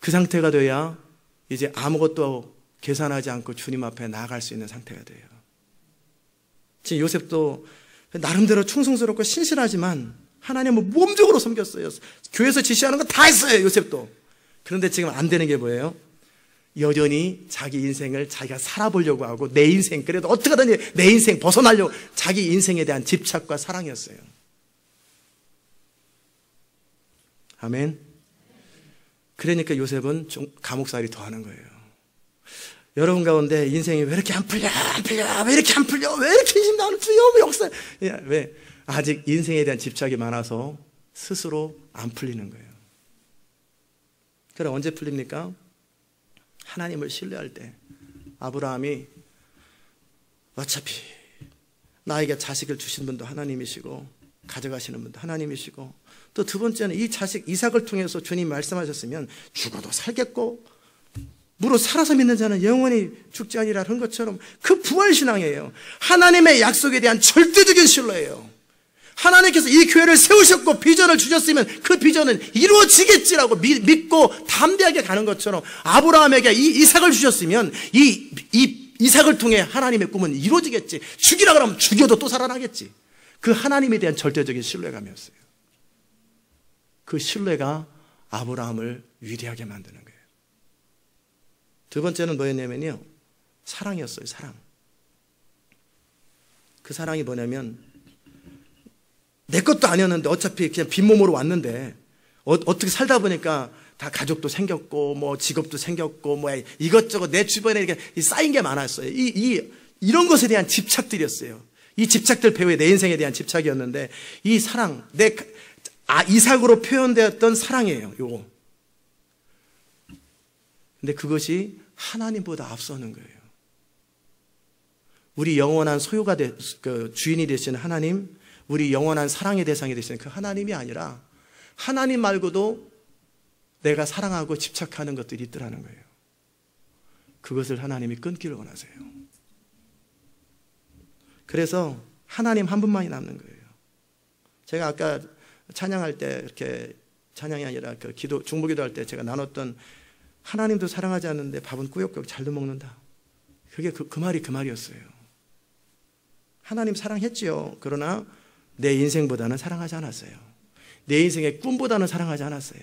그 상태가 돼야 이제 아무것도 계산하지 않고 주님 앞에 나아갈 수 있는 상태가 돼요. 지금 요셉도 나름대로 충성스럽고 신실하지만 하나님을 몸적으로 섬겼어요. 교회에서 지시하는 거 다 했어요, 요셉도. 그런데 지금 안 되는 게 뭐예요? 여전히 자기 인생을 자기가 살아보려고 하고 내 인생, 그래도 어떻게 하든지 내 인생 벗어나려고 자기 인생에 대한 집착과 사랑이었어요. 아멘. 그러니까 요셉은 좀 감옥살이 더 하는 거예요. 여러분 가운데 인생이 왜 이렇게 안 풀려? 왜 이렇게 안 풀려? 왜 이렇게 힘도 안 풀려? 역사. 왜? 아직 인생에 대한 집착이 많아서 스스로 안 풀리는 거예요. 그럼 언제 풀립니까? 하나님을 신뢰할 때. 아브라함이 어차피 나에게 자식을 주신 분도 하나님이시고 가져가시는 분도 하나님이시고 또 두 번째는 이 자식 이삭을 통해서 주님 말씀하셨으면 죽어도 살겠고 무릇 살아서 믿는 자는 영원히 죽지 아니라 한 것처럼 그 부활신앙이에요. 하나님의 약속에 대한 절대적인 신뢰예요. 하나님께서 이 교회를 세우셨고 비전을 주셨으면 그 비전은 이루어지겠지라고 믿고 담대하게 가는 것처럼 아브라함에게 이 이삭을 주셨으면 이 이삭을 통해 하나님의 꿈은 이루어지겠지. 죽이라 그러면 죽여도 또 살아나겠지. 그 하나님에 대한 절대적인 신뢰감이었어요. 그 신뢰가 아브라함을 위대하게 만드는 거예요. 두 번째는 뭐였냐면요, 사랑이었어요. 사랑. 그 사랑이 뭐냐면 내 것도 아니었는데 어차피 그냥 빈몸으로 왔는데 어떻게 살다 보니까 다 가족도 생겼고 뭐 직업도 생겼고 뭐 이것저것 내 주변에 이렇게 쌓인 게 많았어요. 이런 것에 대한 집착들이었어요. 이 집착들 배후에 내 인생에 대한 집착이었는데 이 사랑, 이삭으로 표현되었던 사랑이에요. 요거. 근데 그것이 하나님보다 앞서는 거예요. 우리 영원한 소유가 주인이 되시는 하나님, 우리 영원한 사랑의 대상이 되시는 그 하나님이 아니라 하나님 말고도 내가 사랑하고 집착하는 것들이 있더라는 거예요. 그것을 하나님이 끊기를 원하세요. 그래서 하나님 한 분만이 남는 거예요. 제가 아까 찬양할 때 이렇게 찬양이 아니라 그 중보기도할 때 제가 나눴던 하나님도 사랑하지 않는데 밥은 꾸역꾸역 잘도 먹는다. 그게 그 말이 그 말이었어요. 하나님 사랑했지요. 그러나 내 인생보다는 사랑하지 않았어요. 내 인생의 꿈보다는 사랑하지 않았어요.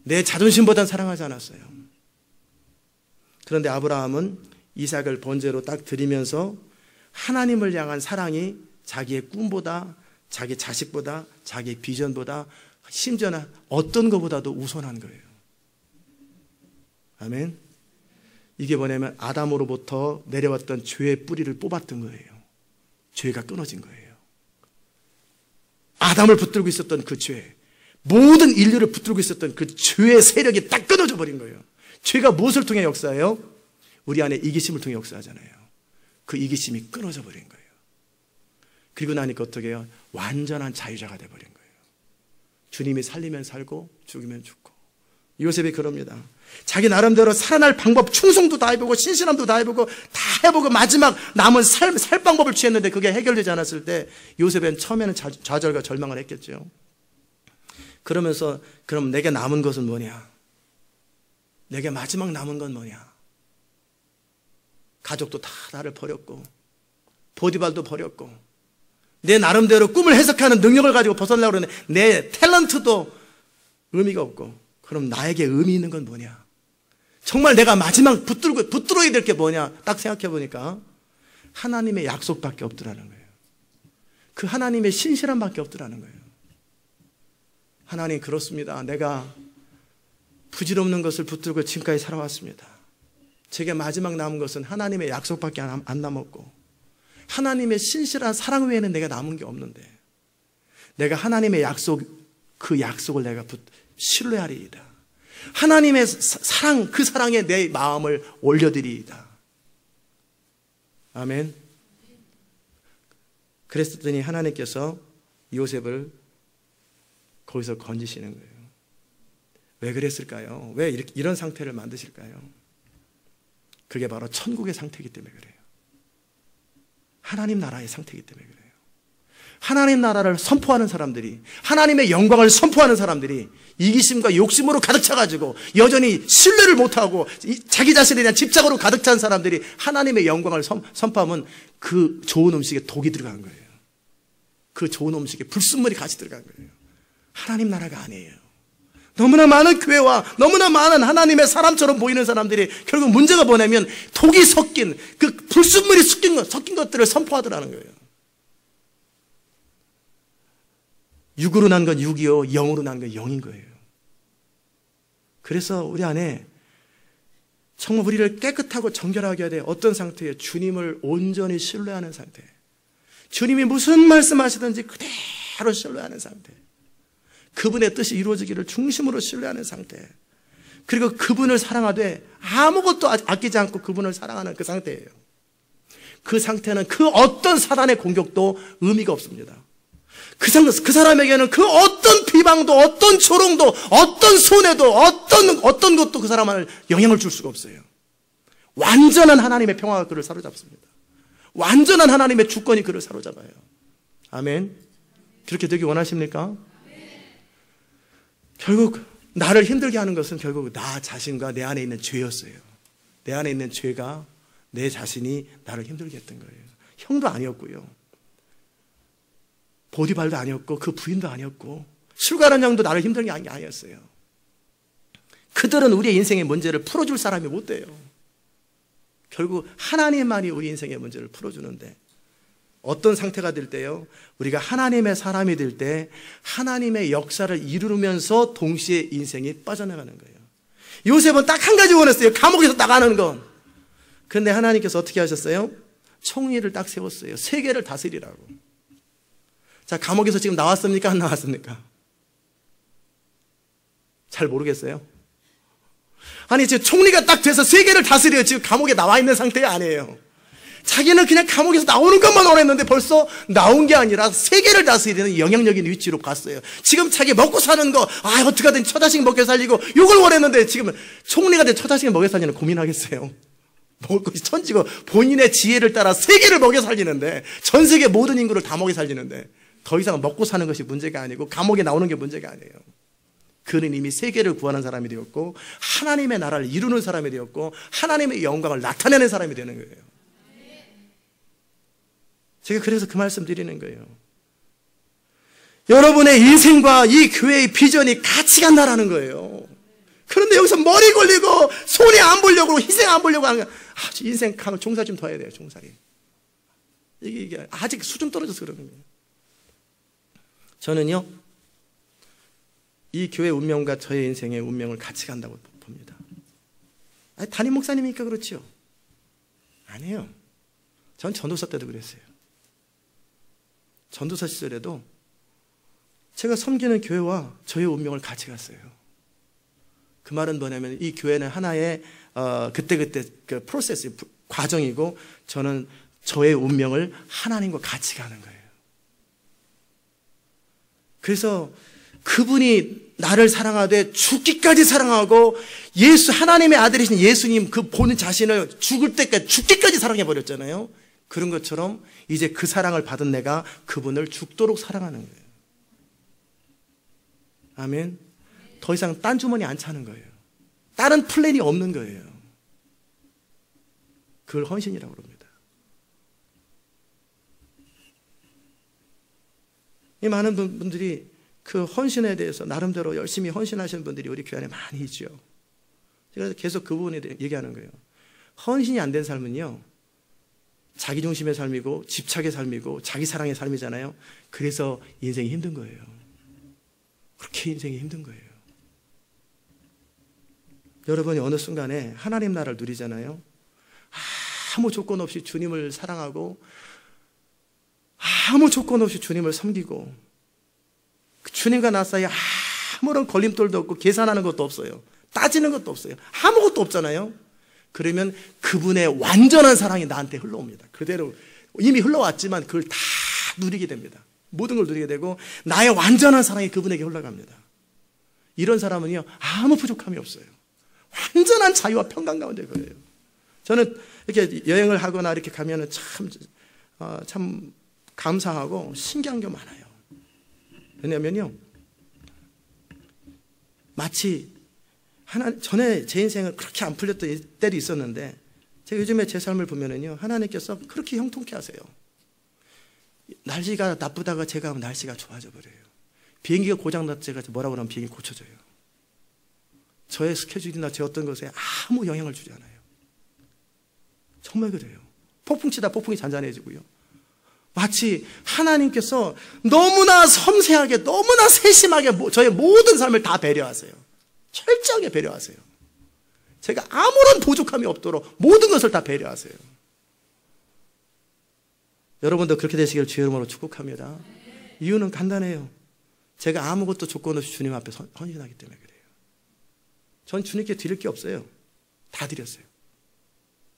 내 자존심보다는 사랑하지 않았어요. 그런데 아브라함은 이삭을 번제로 딱 드리면서 하나님을 향한 사랑이 자기의 꿈보다 자기 자식보다 자기 비전보다 심지어는 어떤 것보다도 우선한 거예요. 아멘. 이게 뭐냐면 아담으로부터 내려왔던 죄의 뿌리를 뽑았던 거예요. 죄가 끊어진 거예요. 아담을 붙들고 있었던 그 죄, 모든 인류를 붙들고 있었던 그 죄의 세력이 딱 끊어져 버린 거예요. 죄가 무엇을 통해 역사해요? 우리 안에 이기심을 통해 역사하잖아요. 그 이기심이 끊어져 버린 거예요. 그리고 나니까 어떻게 해요? 완전한 자유자가 돼버린 거예요. 주님이 살리면 살고 죽이면 죽고. 요셉이 그럽니다. 자기 나름대로 살아날 방법, 충성도 다 해보고 신실함도 다 해보고 다 해보고 마지막 남은 살 방법을 취했는데 그게 해결되지 않았을 때 요셉은 처음에는 좌절과 절망을 했겠죠. 그러면서 그럼 내게 남은 것은 뭐냐? 내게 마지막 남은 건 뭐냐? 가족도 다 나를 버렸고 보디발도 버렸고 내 나름대로 꿈을 해석하는 능력을 가지고 벗어나려고 그러는데 내 탤런트도 의미가 없고 그럼 나에게 의미 있는 건 뭐냐? 정말 내가 마지막 붙들어야 될 게 뭐냐? 딱 생각해 보니까 하나님의 약속밖에 없더라는 거예요. 그 하나님의 신실함밖에 없더라는 거예요. 하나님, 그렇습니다. 내가 부질없는 것을 붙들고 지금까지 살아왔습니다. 제게 마지막 남은 것은 하나님의 약속밖에 안 남았고, 하나님의 신실한 사랑 외에는 내가 남은 게 없는데, 내가 하나님의 약속, 그 약속을 내가 신뢰하리이다. 하나님의 사랑, 그 사랑에 내 마음을 올려드리이다. 아멘. 그랬더니 하나님께서 요셉을 거기서 건지시는 거예요. 왜 그랬을까요? 왜 이런 상태를 만드실까요? 그게 바로 천국의 상태이기 때문에 그래요. 하나님 나라의 상태이기 때문에 그래요. 하나님 나라를 선포하는 사람들이, 하나님의 영광을 선포하는 사람들이 이기심과 욕심으로 가득 차가지고 여전히 신뢰를 못하고 자기 자신에 대한 집착으로 가득 찬 사람들이 하나님의 영광을 선포하면 그 좋은 음식에 독이 들어간 거예요. 그 좋은 음식에 불순물이 같이 들어간 거예요. 하나님 나라가 아니에요. 너무나 많은 교회와 너무나 많은 하나님의 사람처럼 보이는 사람들이 결국 문제가 뭐냐면 독이 섞인, 그 불순물이 섞인 것들을 선포하더라는 거예요. 육으로 난 건 육이요, 영으로 난 건 영인 거예요. 그래서 우리 안에 정말 우리를 깨끗하고 정결하게 해야 돼요. 어떤 상태예요? 주님을 온전히 신뢰하는 상태. 주님이 무슨 말씀하시든지 그대로 신뢰하는 상태. 그분의 뜻이 이루어지기를 중심으로 신뢰하는 상태. 그리고 그분을 사랑하되 아무것도 아끼지 않고 그분을 사랑하는 그 상태예요. 그 상태는 그 어떤 사단의 공격도 의미가 없습니다. 그 사람에게는 그 어떤 비방도, 어떤 조롱도, 어떤 손해도, 어떤 것도 그 사람을 영향을 줄 수가 없어요. 완전한 하나님의 평화가 그를 사로잡습니다. 완전한 하나님의 주권이 그를 사로잡아요. 아멘. 그렇게 되기 원하십니까? 결국 나를 힘들게 하는 것은 결국 나 자신과 내 안에 있는 죄였어요. 내 안에 있는 죄가 내 자신이 나를 힘들게 했던 거예요. 형도 아니었고요, 보디발도 아니었고, 그 부인도 아니었고, 술 가는 양도 나를 힘들게 한 게 아니었어요. 그들은 우리의 인생의 문제를 풀어줄 사람이 못 돼요. 결국 하나님만이 우리 인생의 문제를 풀어주는데, 어떤 상태가 될 때요? 우리가 하나님의 사람이 될 때 하나님의 역사를 이루면서 동시에 인생이 빠져나가는 거예요. 요셉은 딱 한 가지 원했어요. 감옥에서 나가는 건. 그런데 하나님께서 어떻게 하셨어요? 총리를 딱 세웠어요. 세계를 다스리라고. 자, 감옥에서 지금 나왔습니까? 안 나왔습니까? 잘 모르겠어요. 아니, 지금 총리가 딱 돼서 세계를 다스려요. 지금 감옥에 나와 있는 상태 아니에요. 자기는 그냥 감옥에서 나오는 것만 원했는데 벌써 나온 게 아니라 세계를 다스리는 영향력인 위치로 갔어요. 지금 자기 먹고 사는 거, 어떻게든 처자식 먹여 살리고 이걸 원했는데 지금 총리가 된 처자식을 먹여 살리는 고민하겠어요. 먹을 것이 천지고 본인의 지혜를 따라 세계를 먹여 살리는데, 전 세계 모든 인구를 다 먹여 살리는데 더 이상 먹고 사는 것이 문제가 아니고 감옥에 나오는 게 문제가 아니에요. 그는 이미 세계를 구하는 사람이 되었고 하나님의 나라를 이루는 사람이 되었고 하나님의 영광을 나타내는 사람이 되는 거예요. 제가 그래서 그 말씀 드리는 거예요. 여러분의 인생과 이 교회의 비전이 같이 간다라는 거예요. 그런데 여기서 머리 걸리고 손해 안 보려고, 희생 안 보려고 하는 거예요. 인생 종사 좀 더 해야 돼요. 종살이. 이게 아직 수준 떨어져서 그러는 거예요. 저는요, 이 교회 운명과 저의 인생의 운명을 같이 간다고 봅니다. 담임 목사님이니까 그렇지요? 아니에요. 전 전도사 때도 그랬어요. 전도사 시절에도 제가 섬기는 교회와 저의 운명을 같이 갔어요. 그 말은 뭐냐면 이 교회는 하나의 그때그때 그 프로세스, 과정이고 저는 저의 운명을 하나님과 같이 가는 거예요. 그래서 그분이 나를 사랑하되 죽기까지 사랑하고 하나님의 아들이신 예수님 그 보는 자신을 죽을 때까지, 죽기까지 사랑해버렸잖아요. 그런 것처럼 이제 그 사랑을 받은 내가 그분을 죽도록 사랑하는 거예요. 아멘. 더 이상 딴 주머니 안 차는 거예요. 다른 플랜이 없는 거예요. 그걸 헌신이라고 합니다. 이 많은 분들이 그 헌신에 대해서 나름대로 열심히 헌신하시는 분들이 우리 교회 안에 많이 있죠. 제가 계속 그 부분에 대해 얘기하는 거예요. 헌신이 안 된 삶은요, 자기중심의 삶이고 집착의 삶이고 자기 사랑의 삶이잖아요. 그래서 인생이 힘든 거예요. 그렇게 인생이 힘든 거예요. 여러분이 어느 순간에 하나님 나라를 누리잖아요. 아무 조건 없이 주님을 사랑하고 아무 조건 없이 주님을 섬기고 주님과 나 사이에 아무런 걸림돌도 없고 계산하는 것도 없어요. 따지는 것도 없어요. 아무것도 없잖아요. 그러면 그분의 완전한 사랑이 나한테 흘러옵니다. 그대로 이미 흘러왔지만 그걸 다 누리게 됩니다. 모든 걸 누리게 되고 나의 완전한 사랑이 그분에게 흘러갑니다. 이런 사람은요 아무 부족함이 없어요. 완전한 자유와 평강 가운데 거예요. 저는 이렇게 여행을 하거나 이렇게 가면은 참 감사하고 신기한 게 많아요. 왜냐면요 마치 전에 제 인생은 그렇게 안 풀렸던 때도 있었는데 제가 요즘에 제 삶을 보면은요 하나님께서 그렇게 형통케 하세요. 날씨가 나쁘다가 제가 하면 날씨가 좋아져 버려요. 비행기가 고장났다 제가 뭐라고 하면 비행기 고쳐져요. 저의 스케줄이나 제 어떤 것에 아무 영향을 주지 않아요. 정말 그래요. 폭풍 치다 폭풍이 잔잔해지고요. 마치 하나님께서 너무나 섬세하게 너무나 세심하게 저의 모든 삶을 다 배려하세요. 철저하게 배려하세요. 제가 아무런 부족함이 없도록 모든 것을 다 배려하세요. 여러분도 그렇게 되시길 주의 이름으로 축복합니다. 이유는 간단해요. 제가 아무것도 조건 없이 주님 앞에 헌신하기 때문에 그래요. 전 주님께 드릴 게 없어요. 다 드렸어요.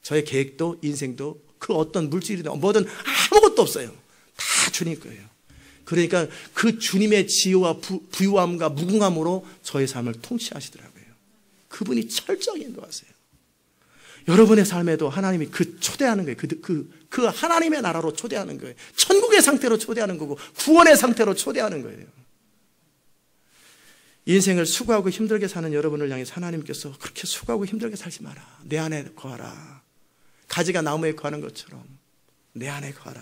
저의 계획도 인생도 그 어떤 물질이든 뭐든 아무것도 없어요. 다 주님 거예요. 그러니까 그 주님의 지혜와 부유함과 무궁함으로 저의 삶을 통치하시더라고요. 그분이 철저하게 인도하세요. 여러분의 삶에도 하나님이 초대하는 거예요. 그 하나님의 나라로 초대하는 거예요. 천국의 상태로 초대하는 거고 구원의 상태로 초대하는 거예요. 인생을 수고하고 힘들게 사는 여러분을 향해 하나님께서 그렇게 수고하고 힘들게 살지 마라. 내 안에 거하라. 가지가 나무에 거하는 것처럼 내 안에 거하라.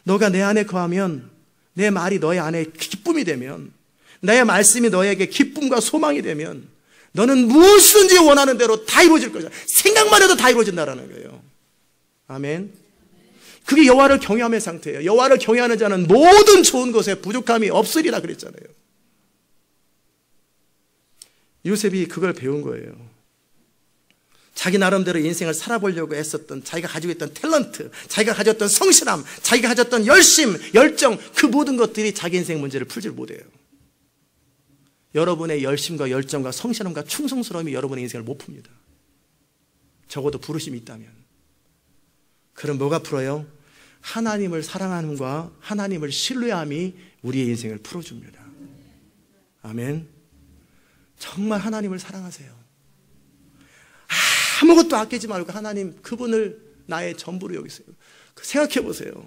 너가 내 안에 거하면 내 말이 너의 안에 기쁨이 되면 나의 말씀이 너에게 기쁨과 소망이 되면 너는 무엇이든지 원하는 대로 다 이루어질 것이다. 생각만 해도 다 이루어진다라는 거예요. 아멘. 그게 여호와를 경외함의 상태예요. 여호와를 경외하는 자는 모든 좋은 것에 부족함이 없으리라 그랬잖아요. 요셉이 그걸 배운 거예요. 자기 나름대로 인생을 살아보려고 애썼던 자기가 가지고 있던 탤런트, 자기가 가졌던 성실함, 자기가 가졌던 열심, 열정 그 모든 것들이 자기 인생 문제를 풀지 못해요. 여러분의 열심과 열정과 성실함과 충성스러움이 여러분의 인생을 못 풉니다. 적어도 부르심이 있다면. 그럼 뭐가 풀어요? 하나님을 사랑함과 하나님을 신뢰함이 우리의 인생을 풀어줍니다. 아멘. 정말 하나님을 사랑하세요. 아무것도 아끼지 말고 하나님 그분을 나의 전부로 여기세요. 생각해 보세요.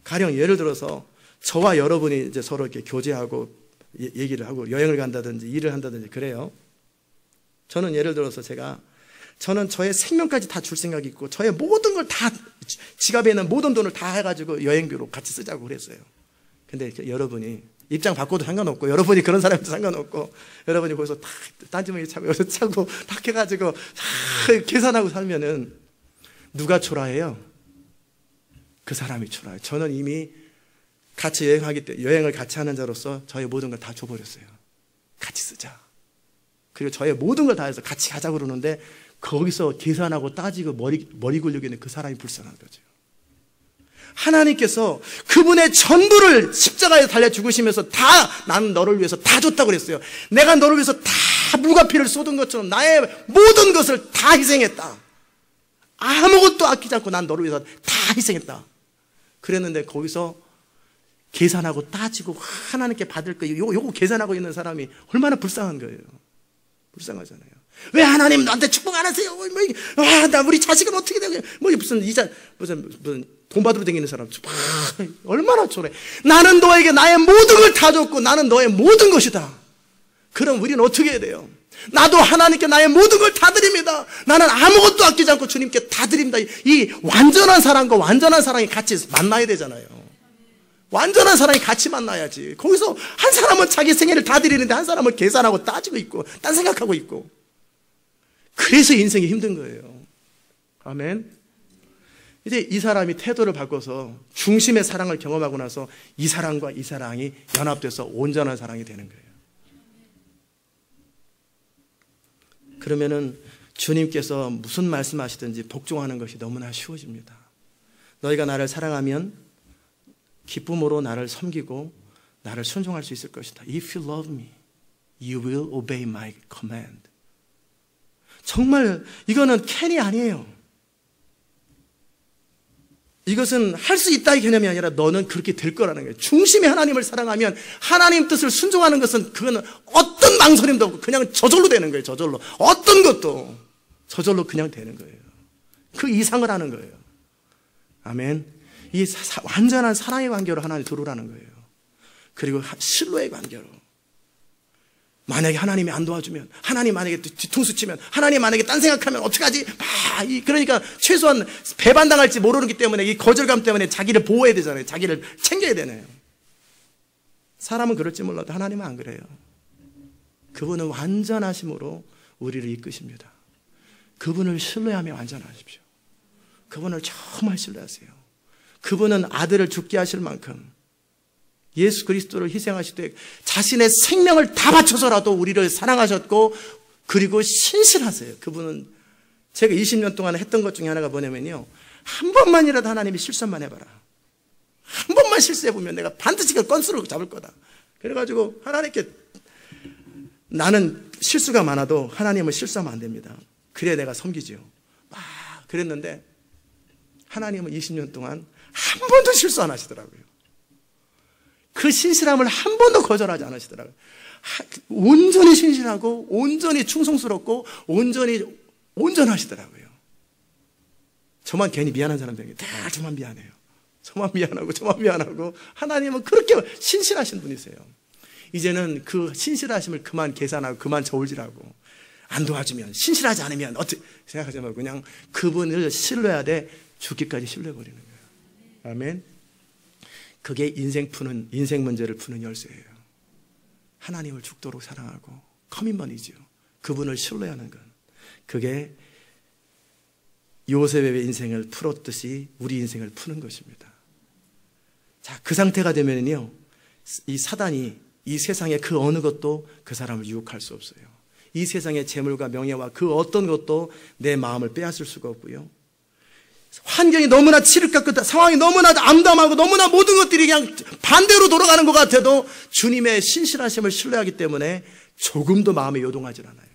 가령 예를 들어서 저와 여러분이 이제 서로 이렇게 교제하고 얘기를 하고 여행을 간다든지 일을 한다든지 그래요. 저는 예를 들어서 저는 저의 생명까지 다 줄 생각이 있고 저의 모든 걸 다 지갑에 있는 모든 돈을 다 해가지고 여행비로 같이 쓰자고 그랬어요. 근데 여러분이 입장 바꿔도 상관없고 여러분이 그런 사람도 상관없고 여러분이 거기서 다 딴지머리 차고 여기서 차고 다 해가지고 다 계산하고 살면은 누가 초라해요? 그 사람이 초라해요. 저는 이미 같이 여행을 같이 하는 자로서 저의 모든 걸 다 줘버렸어요. 같이 쓰자. 그리고 저의 모든 걸 다 해서 같이 가자고 그러는데 거기서 계산하고 따지고 머리 굴리고 있는 그 사람이 불쌍한 거죠. 하나님께서 그분의 전부를 십자가에 달려 죽으시면서 다 나는 너를 위해서 다 줬다고 그랬어요. 내가 너를 위해서 다 물과 피를 쏟은 것처럼 나의 모든 것을 다 희생했다. 아무것도 아끼지 않고 난 너를 위해서 다 희생했다. 그랬는데 거기서 계산하고 따지고 하나님께 받을 거 요거 계산하고 있는 사람이 얼마나 불쌍한 거예요. 불쌍하잖아요. 왜 하나님 나한테 축복 안 하세요? 나 우리 자식은 어떻게 되고 무슨 돈 받으러 다니는 사람 얼마나 초라해. 나는 너에게 나의 모든 걸 다 줬고 나는 너의 모든 것이다. 그럼 우리는 어떻게 해야 돼요? 나도 하나님께 나의 모든 걸 다 드립니다. 나는 아무것도 아끼지 않고 주님께 다 드립니다. 이 완전한 사랑과 완전한 사랑이 같이 만나야 되잖아요. 완전한 사랑이 같이 만나야지. 거기서 한 사람은 자기 생애를 다 드리는데 한 사람은 계산하고 따지고 있고 딴 생각하고 있고. 그래서 인생이 힘든 거예요. 아멘. 이제 이 사람이 태도를 바꿔서 중심의 사랑을 경험하고 나서 이 사랑과 이 사랑이 연합돼서 온전한 사랑이 되는 거예요. 그러면은 주님께서 무슨 말씀하시든지 복종하는 것이 너무나 쉬워집니다. 너희가 나를 사랑하면 기쁨으로 나를 섬기고 나를 순종할 수 있을 것이다. If you love me, you will obey my command. 정말 이거는 캔이 아니에요. 이것은 할 수 있다의 개념이 아니라 너는 그렇게 될 거라는 거예요. 중심에 하나님을 사랑하면 하나님 뜻을 순종하는 것은 그거는 어떤 망설임도 없고 그냥 저절로 되는 거예요. 저절로. 어떤 것도 저절로 그냥 되는 거예요. 그 이상을 하는 거예요. 아멘. 이 완전한 사랑의 관계로 하나님 들어오라는 거예요. 그리고 신뢰의 관계로. 만약에 하나님이 안 도와주면, 하나님 만약에 뒤통수 치면, 하나님 만약에 딴 생각하면 어떡하지? 그러니까 최소한 배반당할지 모르기 때문에 이 거절감 때문에 자기를 보호해야 되잖아요. 자기를 챙겨야 되네요. 사람은 그럴지 몰라도 하나님은 안 그래요. 그분은 완전하심으로 우리를 이끄십니다. 그분을 신뢰하며 완전하십시오. 그분을 정말 신뢰하세요. 그분은 아들을 죽게 하실 만큼 예수 그리스도를 희생하실 때 자신의 생명을 다 바쳐서라도 우리를 사랑하셨고 그리고 신실하세요. 그분은 제가 20년 동안 했던 것 중에 하나가 뭐냐면요. 한 번만이라도 하나님이 실수만 해봐라. 한 번만 실수해보면 내가 반드시 그 건수를 잡을 거다. 그래가지고 하나님께 나는 실수가 많아도 하나님은 실수하면 안 됩니다. 그래야 내가 섬기지요. 그랬는데 하나님은 20년 동안 한 번도 실수 안 하시더라고요. 그 신실함을 한 번도 거절하지 않으시더라고요. 온전히 신실하고 온전히 충성스럽고 온전하시더라고요. 저만 괜히 미안한 사람들에게 다 저만 미안해요. 저만 미안하고 하나님은 그렇게 신실하신 분이세요. 이제는 그 신실하심을 그만 계산하고 그만 저울질하고 안 도와주면 신실하지 않으면 어떻게 생각하지 말고 그냥 그분을 신뢰해야 돼. 죽기까지 신뢰해버리는 거예요. 아멘. 그게 인생 문제를 푸는 열쇠예요. 하나님을 죽도록 사랑하고 커밋먼이죠. 그분을 신뢰하는 것. 그게 요셉의 인생을 풀었듯이 우리 인생을 푸는 것입니다. 자, 그 상태가 되면요, 이 사단이 이 세상의 그 어느 것도 그 사람을 유혹할 수 없어요. 이 세상의 재물과 명예와 그 어떤 것도 내 마음을 빼앗을 수가 없고요. 환경이 너무나 칠흑같고 상황이 너무나 암담하고 너무나 모든 것들이 그냥 반대로 돌아가는 것 같아도 주님의 신실하심을 신뢰하기 때문에 조금도 마음에 요동하지 않아요.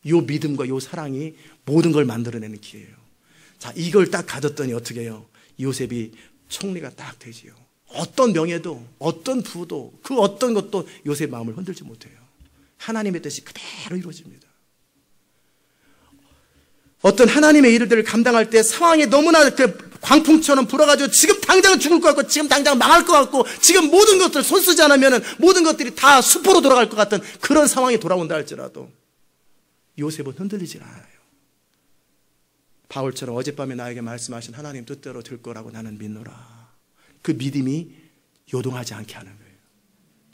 요 믿음과 요 사랑이 모든 걸 만들어내는 기회예요. 자, 이걸 딱 가졌더니 어떻게 해요? 요셉이 총리가 딱 되지요. 어떤 명예도 어떤 부도 그 어떤 것도 요셉의 마음을 흔들지 못해요. 하나님의 뜻이 그대로 이루어집니다. 어떤 하나님의 일들을 감당할 때 상황이 너무나 그 광풍처럼 불어가지고 지금 당장 죽을 것 같고 지금 당장 망할 것 같고 지금 모든 것들 손 쓰지 않으면 모든 것들이 다 수포로 돌아갈 것 같은 그런 상황이 돌아온다 할지라도 요셉은 흔들리지 않아요. 바울처럼 어젯밤에 나에게 말씀하신 하나님 뜻대로 될 거라고 나는 믿노라. 그 믿음이 요동하지 않게 하는 거예요.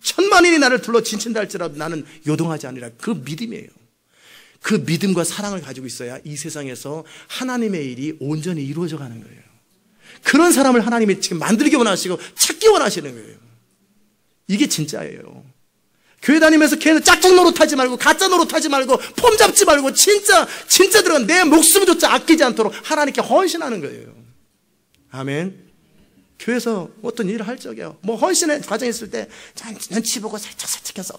천만인이 나를 둘러 진친다 할지라도 나는 요동하지 않으리라. 그 믿음이에요. 그 믿음과 사랑을 가지고 있어야 이 세상에서 하나님의 일이 온전히 이루어져 가는 거예요. 그런 사람을 하나님이 지금 만들기 원하시고 찾기 원하시는 거예요. 이게 진짜예요. 교회 다니면서 걔는 짝짝 노릇하지 말고 가짜 노릇하지 말고 폼 잡지 말고 진짜 들어간 내 목숨조차 아끼지 않도록 하나님께 헌신하는 거예요. 아멘. 교회에서 어떤 일을 할 적이요. 뭐 헌신의 과정이 있을 때 눈치 보고 살짝 해서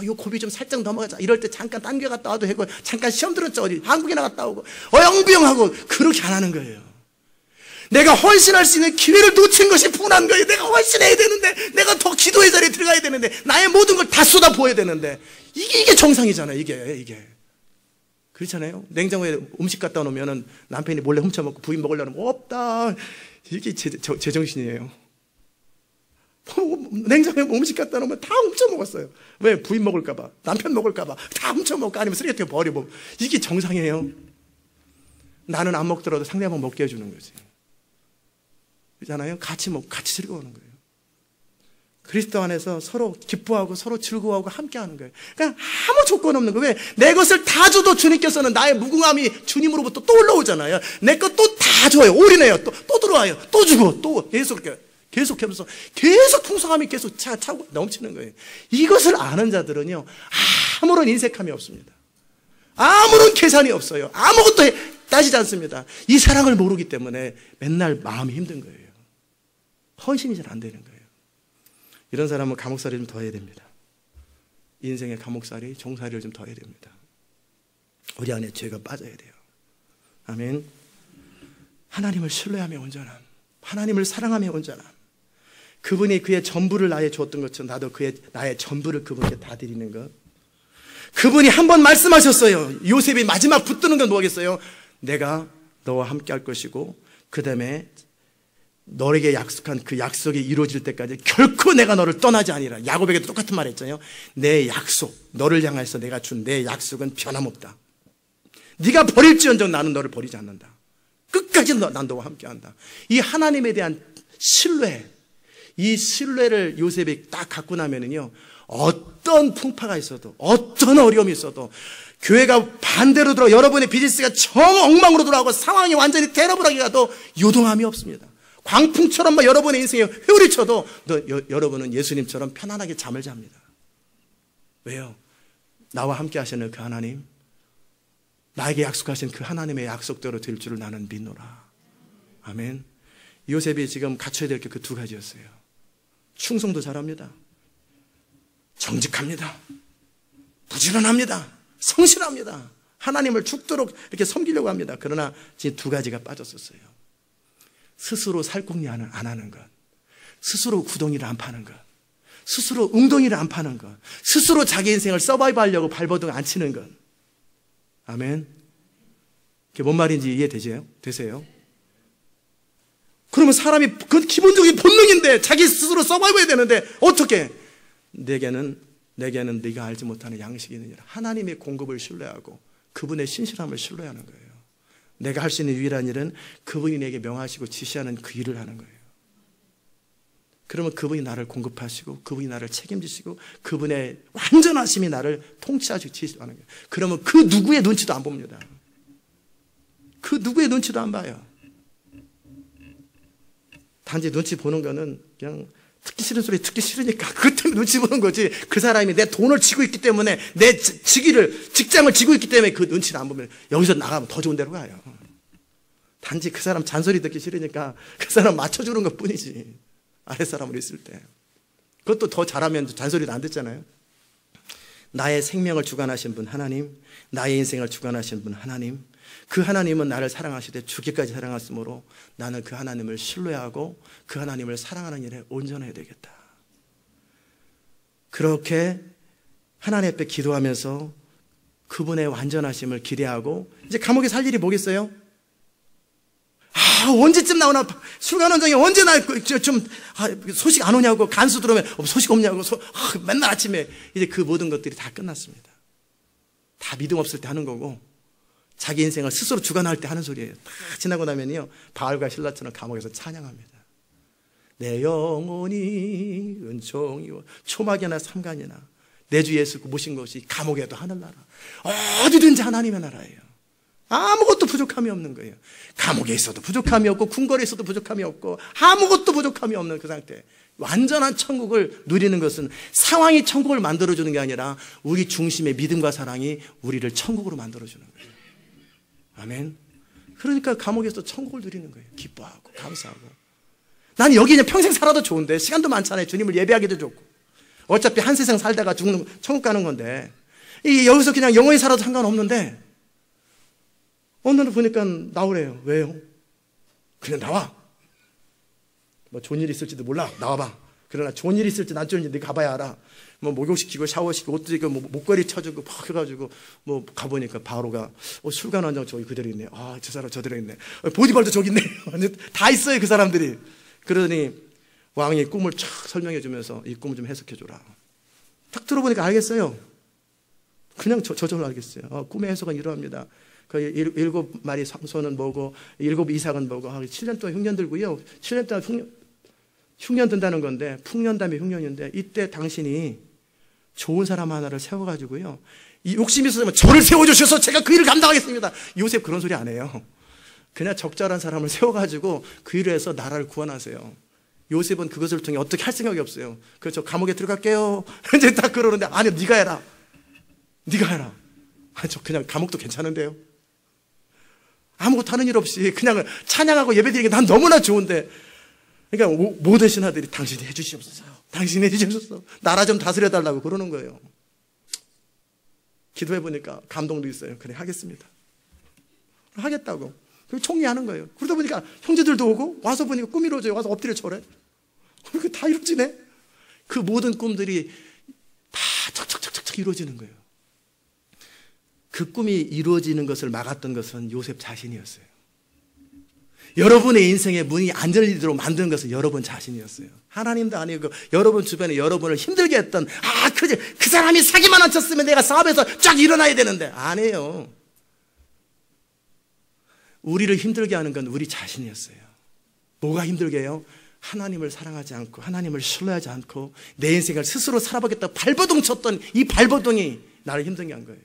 요 고비 좀 살짝 넘어가자. 이럴 때 잠깐 딴 교회 갔다 와도 되고 잠깐 시험 들었죠. 어디 한국이나 갔다 오고 어영부영하고 그렇게 안 하는 거예요. 내가 헌신할 수 있는 기회를 놓친 것이 분한 거예요. 내가 헌신해야 되는데 내가 더 기도의 자리에 들어가야 되는데 나의 모든 걸 다 쏟아부어야 되는데 이게 정상이잖아요. 이게 그렇잖아요. 냉장고에 음식 갖다 놓으면 남편이 몰래 훔쳐먹고 부인 먹으려면 없다. 이게 제정신이에요. 냉장고에 음식 갖다 놓으면 다 훔쳐먹었어요. 왜? 부인 먹을까봐, 남편 먹을까봐 다 훔쳐먹고 아니면 쓰레기통에 버리고. 이게 정상이에요. 나는 안 먹더라도 상대방 먹게 해주는 거지. 그렇잖아요. 같이 먹고 같이 즐거워하는 거예요. 그리스도 안에서 서로 기뻐하고 서로 즐거워하고 함께하는 거예요. 그러니까 아무 조건 없는 거예요. 왜? 내 것을 다 줘도 주님께서는 나의 무궁함이 주님으로부터 또 올라오잖아요. 내 것 또 다 다 줘요. 올인해요. 또 들어와요. 또 주고 또 계속하면서 계속 풍성함이 계속 차고 넘치는 거예요. 이것을 아는 자들은요, 아무런 인색함이 없습니다. 아무런 계산이 없어요. 아무것도 따지지 않습니다. 이 사랑을 모르기 때문에 맨날 마음이 힘든 거예요. 헌신이 잘 안 되는 거예요. 이런 사람은 감옥살이 좀 더 해야 됩니다. 인생의 감옥살이, 종살이를 좀 더 해야 됩니다. 우리 안에 죄가 빠져야 돼요. 아멘. 하나님을 신뢰하며 온전함, 하나님을 사랑하며 온전함. 그분이 그의 전부를 나에 줬던 것처럼 나도 나의 전부를 그분께 다 드리는 것. 그분이 한 번 말씀하셨어요. 요셉이 마지막 붙드는 건 뭐겠어요? 내가 너와 함께 할 것이고 그 다음에 너에게 약속한 그 약속이 이루어질 때까지 결코 내가 너를 떠나지 아니라. 야곱에게도 똑같은 말 했잖아요. 내 약속, 너를 향해서 내가 준 내 약속은 변함없다. 네가 버릴지언정 나는 너를 버리지 않는다. 끝까지 난 너와 함께한다. 이 하나님에 대한 신뢰, 이 신뢰를 요셉이 딱 갖고 나면은요, 어떤 풍파가 있어도, 어떤 어려움이 있어도, 교회가 반대로 돌아가고 여러분의 비즈니스가 엉망으로 돌아가고 상황이 완전히 테러블하게 가도 요동함이 없습니다. 광풍처럼 막 여러분의 인생에 회오리 쳐도 여러분은 예수님처럼 편안하게 잠을 잡니다. 왜요? 나와 함께 하시는 그 하나님, 나에게 약속하신 그 하나님의 약속대로 될 줄을 나는 믿노라. 아멘. 요셉이 지금 갖춰야 될 게 그 두 가지였어요. 충성도 잘합니다. 정직합니다. 부지런합니다. 성실합니다. 하나님을 죽도록 이렇게 섬기려고 합니다. 그러나 지금 두 가지가 빠졌었어요. 스스로 살궁리 안 하는 것, 스스로 구덩이를 안 파는 것, 스스로 웅덩이를 안 파는 것, 스스로 자기 인생을 서바이브 하려고 발버둥 안 치는 것. 아멘. 그게 뭔 말인지 이해되세요? 그러면 사람이 그 기본적인 본능인데 자기 스스로 서바이브 해야 되는데 어떻게? 내게는 네가 알지 못하는 양식이 있느니라. 하나님의 공급을 신뢰하고 그분의 신실함을 신뢰하는 거예요. 내가 할 수 있는 유일한 일은 그분이 내게 명하시고 지시하는 그 일을 하는 거예요. 그러면 그분이 나를 공급하시고 그분이 나를 책임지시고 그분의 완전하심이 나를 통치하시고 지시하는 거예요. 그러면 그 누구의 눈치도 안 봅니다. 그 누구의 눈치도 안 봐요. 단지 눈치 보는 거는 그냥 듣기 싫은 소리 듣기 싫으니까 그것 때문에 눈치 보는 거지. 그 사람이 내 돈을 쥐고 있기 때문에 내 직장을 쥐고 있기 때문에 그 눈치를 안 보면 여기서 나가면 더 좋은 데로 가요. 단지 그 사람 잔소리 듣기 싫으니까 그 사람 맞춰주는 것 뿐이지. 아랫사람으로 있을 때. 그것도 더 잘하면 잔소리도 안 듣잖아요. 나의 생명을 주관하신 분 하나님, 나의 인생을 주관하신 분 하나님, 그 하나님은 나를 사랑하시되 죽기까지 사랑하시므로 나는 그 하나님을 신뢰하고 그 하나님을 사랑하는 일에 온전해야 되겠다. 그렇게 하나님 앞에 기도하면서 그분의 완전하심을 기대하고 이제 감옥에 살 일이 뭐겠어요? 언제쯤 나오나, 술관원장이 언제 소식 안 오냐고, 간수 들어오면 소식 없냐고, 맨날 아침에 이제 그 모든 것들이 다 끝났습니다. 다 믿음 없을 때 하는 거고, 자기 인생을 스스로 주관할 때 하는 소리예요. 다 지나고 나면요, 바알과 실라처럼 감옥에서 찬양합니다. 내 영혼이 은총이요, 초막이나 삼간이나, 내 주 예수 모신 것이 감옥에도 하늘나라. 어디든지 하나님의 나라예요. 아무것도 부족함이 없는 거예요. 감옥에 있어도 부족함이 없고 궁궐에 있어도 부족함이 없고 아무것도 부족함이 없는 그 상태. 완전한 천국을 누리는 것은 상황이 천국을 만들어주는 게 아니라 우리 중심의 믿음과 사랑이 우리를 천국으로 만들어주는 거예요. 아멘. 그러니까 감옥에서 천국을 누리는 거예요. 기뻐하고 감사하고. 난 여기 그냥 평생 살아도 좋은데 시간도 많잖아요. 주님을 예배하기도 좋고 어차피 한 세상 살다가 죽는 천국 가는 건데 여기서 그냥 영원히 살아도 상관없는데 어느 날 보니까 나오래요. 왜요? 그냥 나와. 뭐 좋은 일 있을지도 몰라. 나와봐. 그러나 좋은 일 있을지 안 좋은 일 네가 가봐야 알아. 뭐 목욕시키고 샤워시키고 옷도 입고 뭐 목걸이 쳐주고 막 해가지고 뭐 가보니까 바로가 술관원장 저기 그대로 있네. 아, 저 사람 저대로 있네. 보디발도 저기 있네. 다 있어요 그 사람들이. 그러더니 왕이 꿈을 쫙 설명해 주면서 이 꿈을 좀 해석해 줘라. 딱 들어보니까 알겠어요. 그냥 저절로 알겠어요. 꿈의 해석은 이러합니다. 그 7마리 상소는 뭐고 7 이삭은 뭐고 7년 동안 흉년 들고요. 7년 동안 흉년 든다는 건데 풍년 다음에 흉년인데 이때 당신이 좋은 사람 하나를 세워가지고요. 이 욕심이 있으면 저를 세워주셔서 제가 그 일을 감당하겠습니다. 요셉 그런 소리 안 해요. 그냥 적절한 사람을 세워가지고 그 일을 해서 나라를 구원하세요. 요셉은 그것을 통해 어떻게 할 생각이 없어요. 그래서 감옥에 들어갈게요. 이제 딱 그러는데 아니 네가 해라. 네가 해라. 아니 저 그냥 감옥도 괜찮은데요. 아무것도 하는 일 없이 그냥 찬양하고 예배드리는 게 난 너무나 좋은데, 그러니까 모든 아들이 당신이 해주시옵소서, 당신이 해주시옵소서, 나라 좀 다스려달라고 그러는 거예요. 기도해보니까 감동도 있어요. 그래 하겠습니다. 하겠다고. 총리하는 거예요. 그러다 보니까 형제들도 오고 와서 보니까 꿈이 이루어져요. 와서 엎드려 절해. 그게 다 이루어지네. 그 모든 꿈들이 다 척척척척 이루어지는 거예요. 그 꿈이 이루어지는 것을 막았던 것은 요셉 자신이었어요. 여러분의 인생의 문이 안 열리도록 만드는 것은 여러분 자신이었어요. 하나님도 아니고 여러분 주변에 여러분을 힘들게 했던 그 사람이 사기만 안 쳤으면 내가 사업에서 쫙 일어나야 되는데 아니에요. 우리를 힘들게 하는 건 우리 자신이었어요. 뭐가 힘들게 해요? 하나님을 사랑하지 않고 하나님을 신뢰하지 않고 내 인생을 스스로 살아보겠다고 발버둥 쳤던 이 발버둥이 나를 힘들게 한 거예요.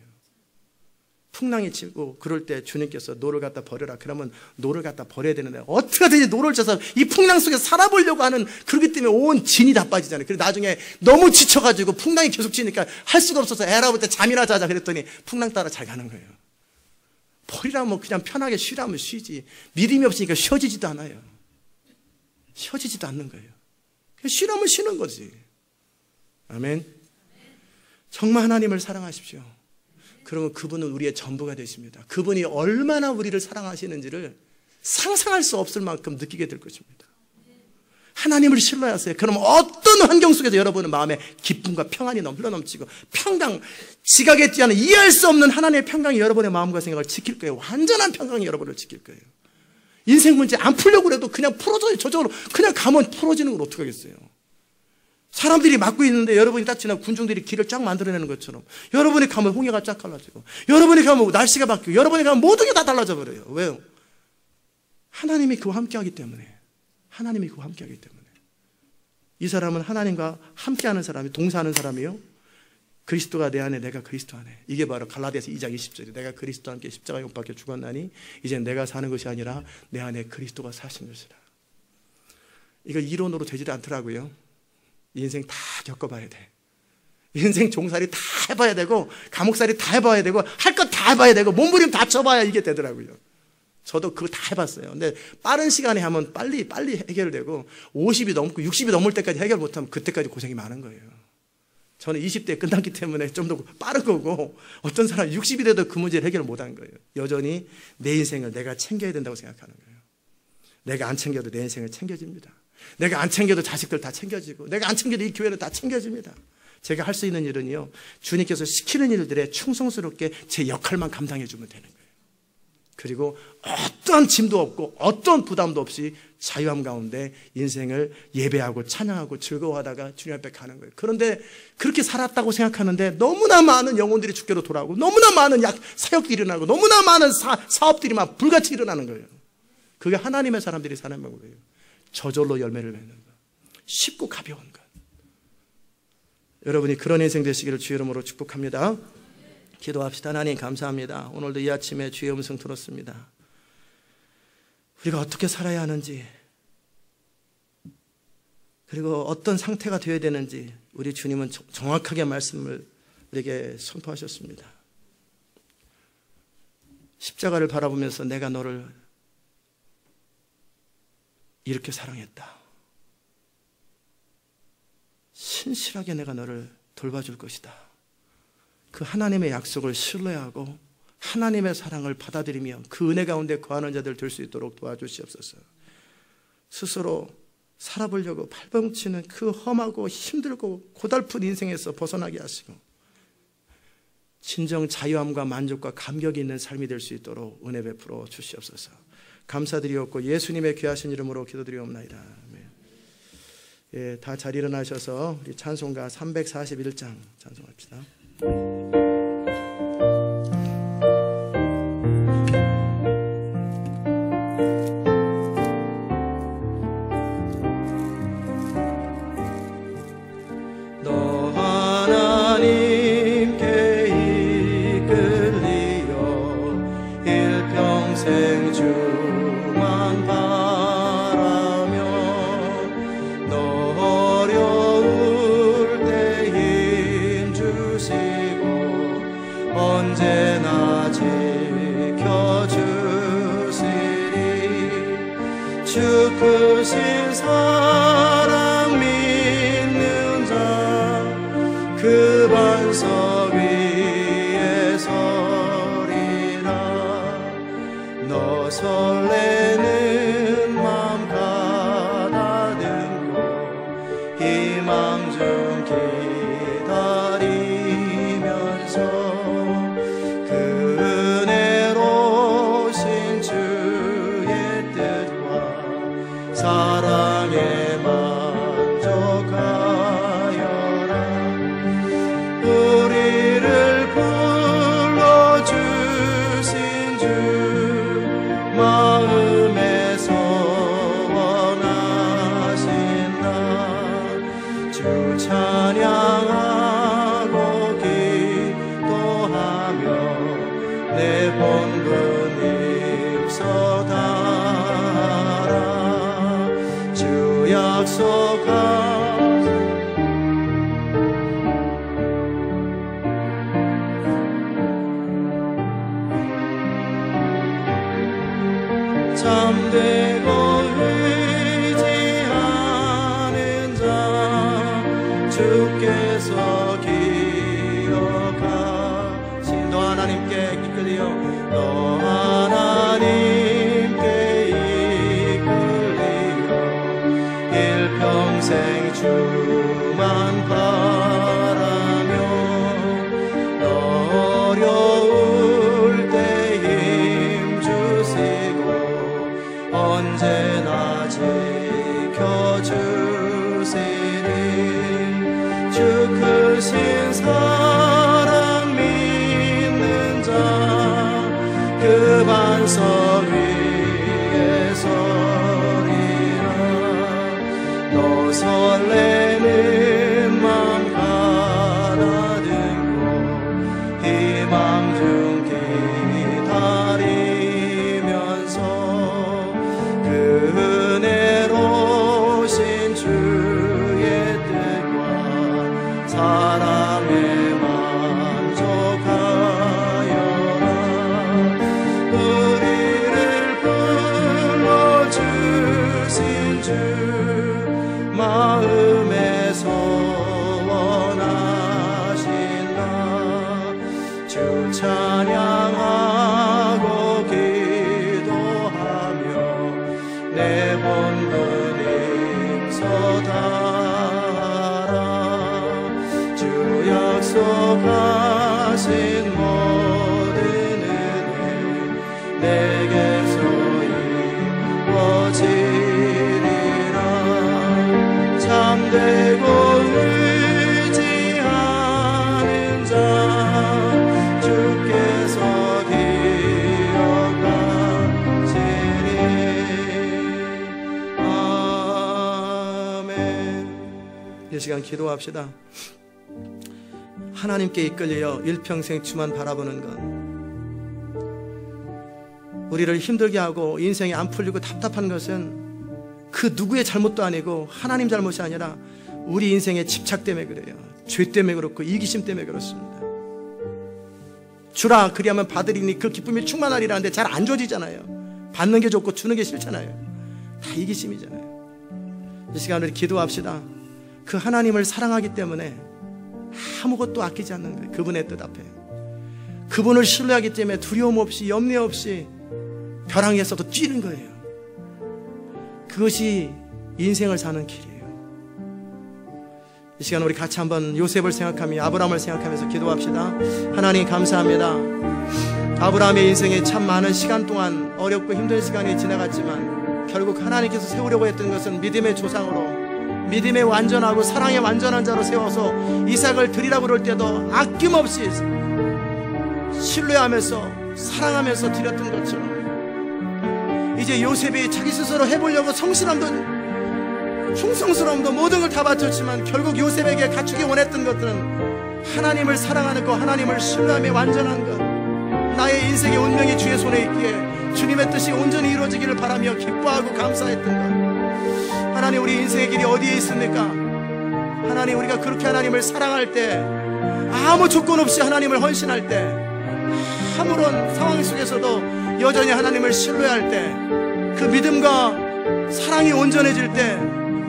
풍랑이 치고 그럴 때 주님께서 노를 갖다 버려라. 그러면 노를 갖다 버려야 되는데 어떻게든지 노를 쳐서 이 풍랑 속에서 살아보려고 하는, 그렇기 때문에 온 진이 다 빠지잖아요. 그래서 나중에 너무 지쳐가지고 풍랑이 계속 치니까 할 수가 없어서 에라 볼 때 잠이나 자자 그랬더니 풍랑 따라 잘 가는 거예요. 버리라면 그냥 편하게 쉬라면 쉬지. 믿음이 없으니까 쉬어지지도 않아요. 쉬어지지도 않는 거예요. 쉬라면 쉬는 거지. 아멘. 정말 하나님을 사랑하십시오. 그러면 그분은 우리의 전부가 되십니다. 그분이 얼마나 우리를 사랑하시는지를 상상할 수 없을 만큼 느끼게 될 것입니다. 하나님을 신뢰하세요. 그러면 어떤 환경 속에서 여러분은 마음에 기쁨과 평안이 흘러넘치고 평강, 지각에 뛰어난 이해할 수 없는 하나님의 평강이 여러분의 마음과 생각을 지킬 거예요. 완전한 평강이 여러분을 지킬 거예요. 인생 문제 안 풀려고 해도 그냥 풀어져요. 저쪽으로 그냥 가면 풀어지는 걸 어떻게 하겠어요. 사람들이 막고 있는데 여러분이 딱 지나 군중들이 길을 쫙 만들어내는 것처럼 여러분이 가면 홍해가 쫙 갈라지고 여러분이 가면 날씨가 바뀌고 여러분이 가면 모든 게 다 달라져 버려요. 왜요? 하나님이 그와 함께하기 때문에. 하나님이 그와 함께하기 때문에. 이 사람은 하나님과 함께하는 사람이, 동사하는 사람이요. 그리스도가 내 안에, 내가 그리스도 안에. 이게 바로 갈라디아서 2장 20절이 내가 그리스도와 함께 십자가에 못 박혀 죽었나니 이제 내가 사는 것이 아니라 내 안에 그리스도가 사신 것이라. 이거 이론으로 되지 않더라고요. 인생 다 겪어봐야 돼. 인생 종살이 다 해봐야 되고 감옥살이 다 해봐야 되고 할 것 다 해봐야 되고 몸부림 다 쳐봐야 이게 되더라고요. 저도 그거 다 해봤어요. 근데 빠른 시간에 하면 빨리 해결되고 50이 넘고 60이 넘을 때까지 해결 못하면 그때까지 고생이 많은 거예요. 저는 20대에 끝났기 때문에 좀 더 빠른 거고 어떤 사람은 60이 돼도 그 문제를 해결 못한 거예요. 여전히 내 인생을 내가 챙겨야 된다고 생각하는 거예요. 내가 안 챙겨도 내 인생을 챙겨집니다. 내가 안 챙겨도 자식들 다 챙겨지고 내가 안 챙겨도 이 교회는 다 챙겨집니다. 제가 할 수 있는 일은요, 주님께서 시키는 일들에 충성스럽게 제 역할만 감당해 주면 되는 거예요. 그리고 어떤 짐도 없고 어떤 부담도 없이 자유함 가운데 인생을 예배하고 찬양하고 즐거워하다가 주님 앞에 가는 거예요. 그런데 그렇게 살았다고 생각하는데 너무나 많은 영혼들이 주께로 돌아오고 너무나 많은 사역들이 일어나고 너무나 많은 사업들이 막 불같이 일어나는 거예요. 그게 하나님의 사람들이 사는 방법이에요. 저절로 열매를 맺는 것, 쉽고 가벼운 것. 여러분이 그런 인생 되시기를 주의 이름으로 축복합니다. 기도합시다. 하나님 감사합니다. 오늘도 이 아침에 주의 음성 들었습니다. 우리가 어떻게 살아야 하는지, 그리고 어떤 상태가 되어야 되는지 우리 주님은 정확하게 말씀을 우리에게 선포하셨습니다. 십자가를 바라보면서 내가 너를 이렇게 사랑했다. 신실하게 내가 너를 돌봐줄 것이다. 그 하나님의 약속을 신뢰하고 하나님의 사랑을 받아들이며 그 은혜 가운데 거하는 자들 될 수 있도록 도와주시옵소서. 스스로 살아보려고 발버둥치는 그 험하고 힘들고 고달픈 인생에서 벗어나게 하시고 진정 자유함과 만족과 감격이 있는 삶이 될 수 있도록 은혜 베풀어 주시옵소서. 감사드리옵고 예수님의 귀하신 이름으로 기도드리옵나이다. 아멘. 예, 다 잘 일어나셔서 우리 찬송가 341장 찬송합시다. 너 하나님께 이끌리어 일평생 주 언제나 지켜주시리. 주 크신 사랑 믿는 자 그 반석 위에 서리라. 너 설레는 맘 가다듬고 희망 중 기다리면서 그 은혜로우신 주의 뜻과 사랑에 만족하여라. 우리를 불러주신 주 마음에서 원하신다. 주 찬양하고 기도하며 내 본분 입서다하라. 주 약속하신 참되고 의지하는 자 주께서 기억하신 너 하나님께 이끌려 너 하나님께 이끌리어 일평생 주만 바라며 너 어려울 때 힘 주시고 언제나 지켜주시리. 주 크신 사랑 믿는 자 그 반석 위에 서리라. 너 설레는 맘 가다듬고 희망 중 기다리면서 그 은혜로우신 주의 뜻과 사랑에 만족하여라. 우리를 불러주신 주 마음에서 원하신다. 주 찬양하고 기도하며 내 본분 임서다하라. 주 약속하신 모든 은혜 내게서 이루어지리라. 참되고 의지하는 자 주께서 기억하시리. 아멘. 이 시간 기도합시다. 하나님께 이끌려 일평생 주만 바라보는 것, 우리를 힘들게 하고 인생이 안 풀리고 답답한 것은 그 누구의 잘못도 아니고 하나님 잘못이 아니라 우리 인생의 집착 때문에 그래요. 죄 때문에 그렇고 이기심 때문에 그렇습니다. 주라 그리하면 받으리니 그 기쁨이 충만하리라 하는데 잘 안 줘지잖아요. 받는 게 좋고 주는 게 싫잖아요. 다 이기심이잖아요. 이 시간 우리 기도합시다. 그 하나님을 사랑하기 때문에 아무것도 아끼지 않는 거예요. 그분의 뜻 앞에 그분을 신뢰하기 때문에 두려움 없이 염려 없이 벼랑에서도 뛰는 거예요. 그것이 인생을 사는 길이에요. 이 시간 우리 같이 한번 요셉을 생각하며 아브라함을 생각하면서 기도합시다. 하나님 감사합니다. 아브라함의 인생에 참 많은 시간 동안 어렵고 힘든 시간이 지나갔지만 결국 하나님께서 세우려고 했던 것은 믿음의 조상으로, 믿음의 완전하고 사랑의 완전한 자로 세워서 이삭을 드리라고 그럴 때도 아낌없이 신뢰하면서 사랑하면서 드렸던 것처럼 이제 요셉이 자기 스스로 해보려고 성실함도 충성스러움도 모든 걸 다 바쳤지만 결국 요셉에게 갖추기 원했던 것들은 하나님을 사랑하는 것, 하나님을 신뢰하며 완전한 것, 나의 인생의 운명이 주의 손에 있기에 주님의 뜻이 온전히 이루어지기를 바라며 기뻐하고 감사했던 것. 하나님, 우리 인생의 길이 어디에 있습니까? 하나님, 우리가 그렇게 하나님을 사랑할 때, 아무 조건 없이 하나님을 헌신할 때 참으론 상황 속에서도 여전히 하나님을 신뢰할 때, 그 믿음과 사랑이 온전해질 때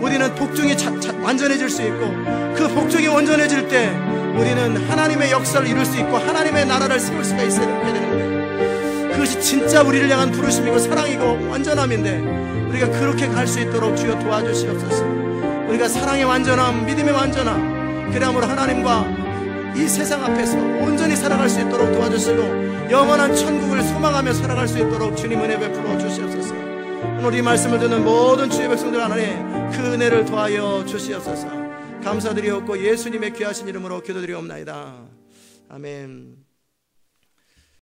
우리는 복종이 완전해질 수 있고, 그 복종이 온전해질 때 우리는 하나님의 역사를 이룰 수 있고 하나님의 나라를 세울 수가 있어야 되는데, 그것이 진짜 우리를 향한 부르심이고 사랑이고 완전함인데 우리가 그렇게 갈 수 있도록 주여 도와주시옵소서. 우리가 사랑의 완전함, 믿음의 완전함, 그러므로 하나님과 이 세상 앞에서 온전히 살아갈 수 있도록 도와주시고 영원한 천국을 소망하며 살아갈 수 있도록 주님 은혜 베풀어 주시옵소서. 오늘 이 말씀을 듣는 모든 주의 백성들 하나님 그 은혜를 더하여 주시옵소서. 감사드리옵고 예수님의 귀하신 이름으로 기도드리옵나이다. 아멘.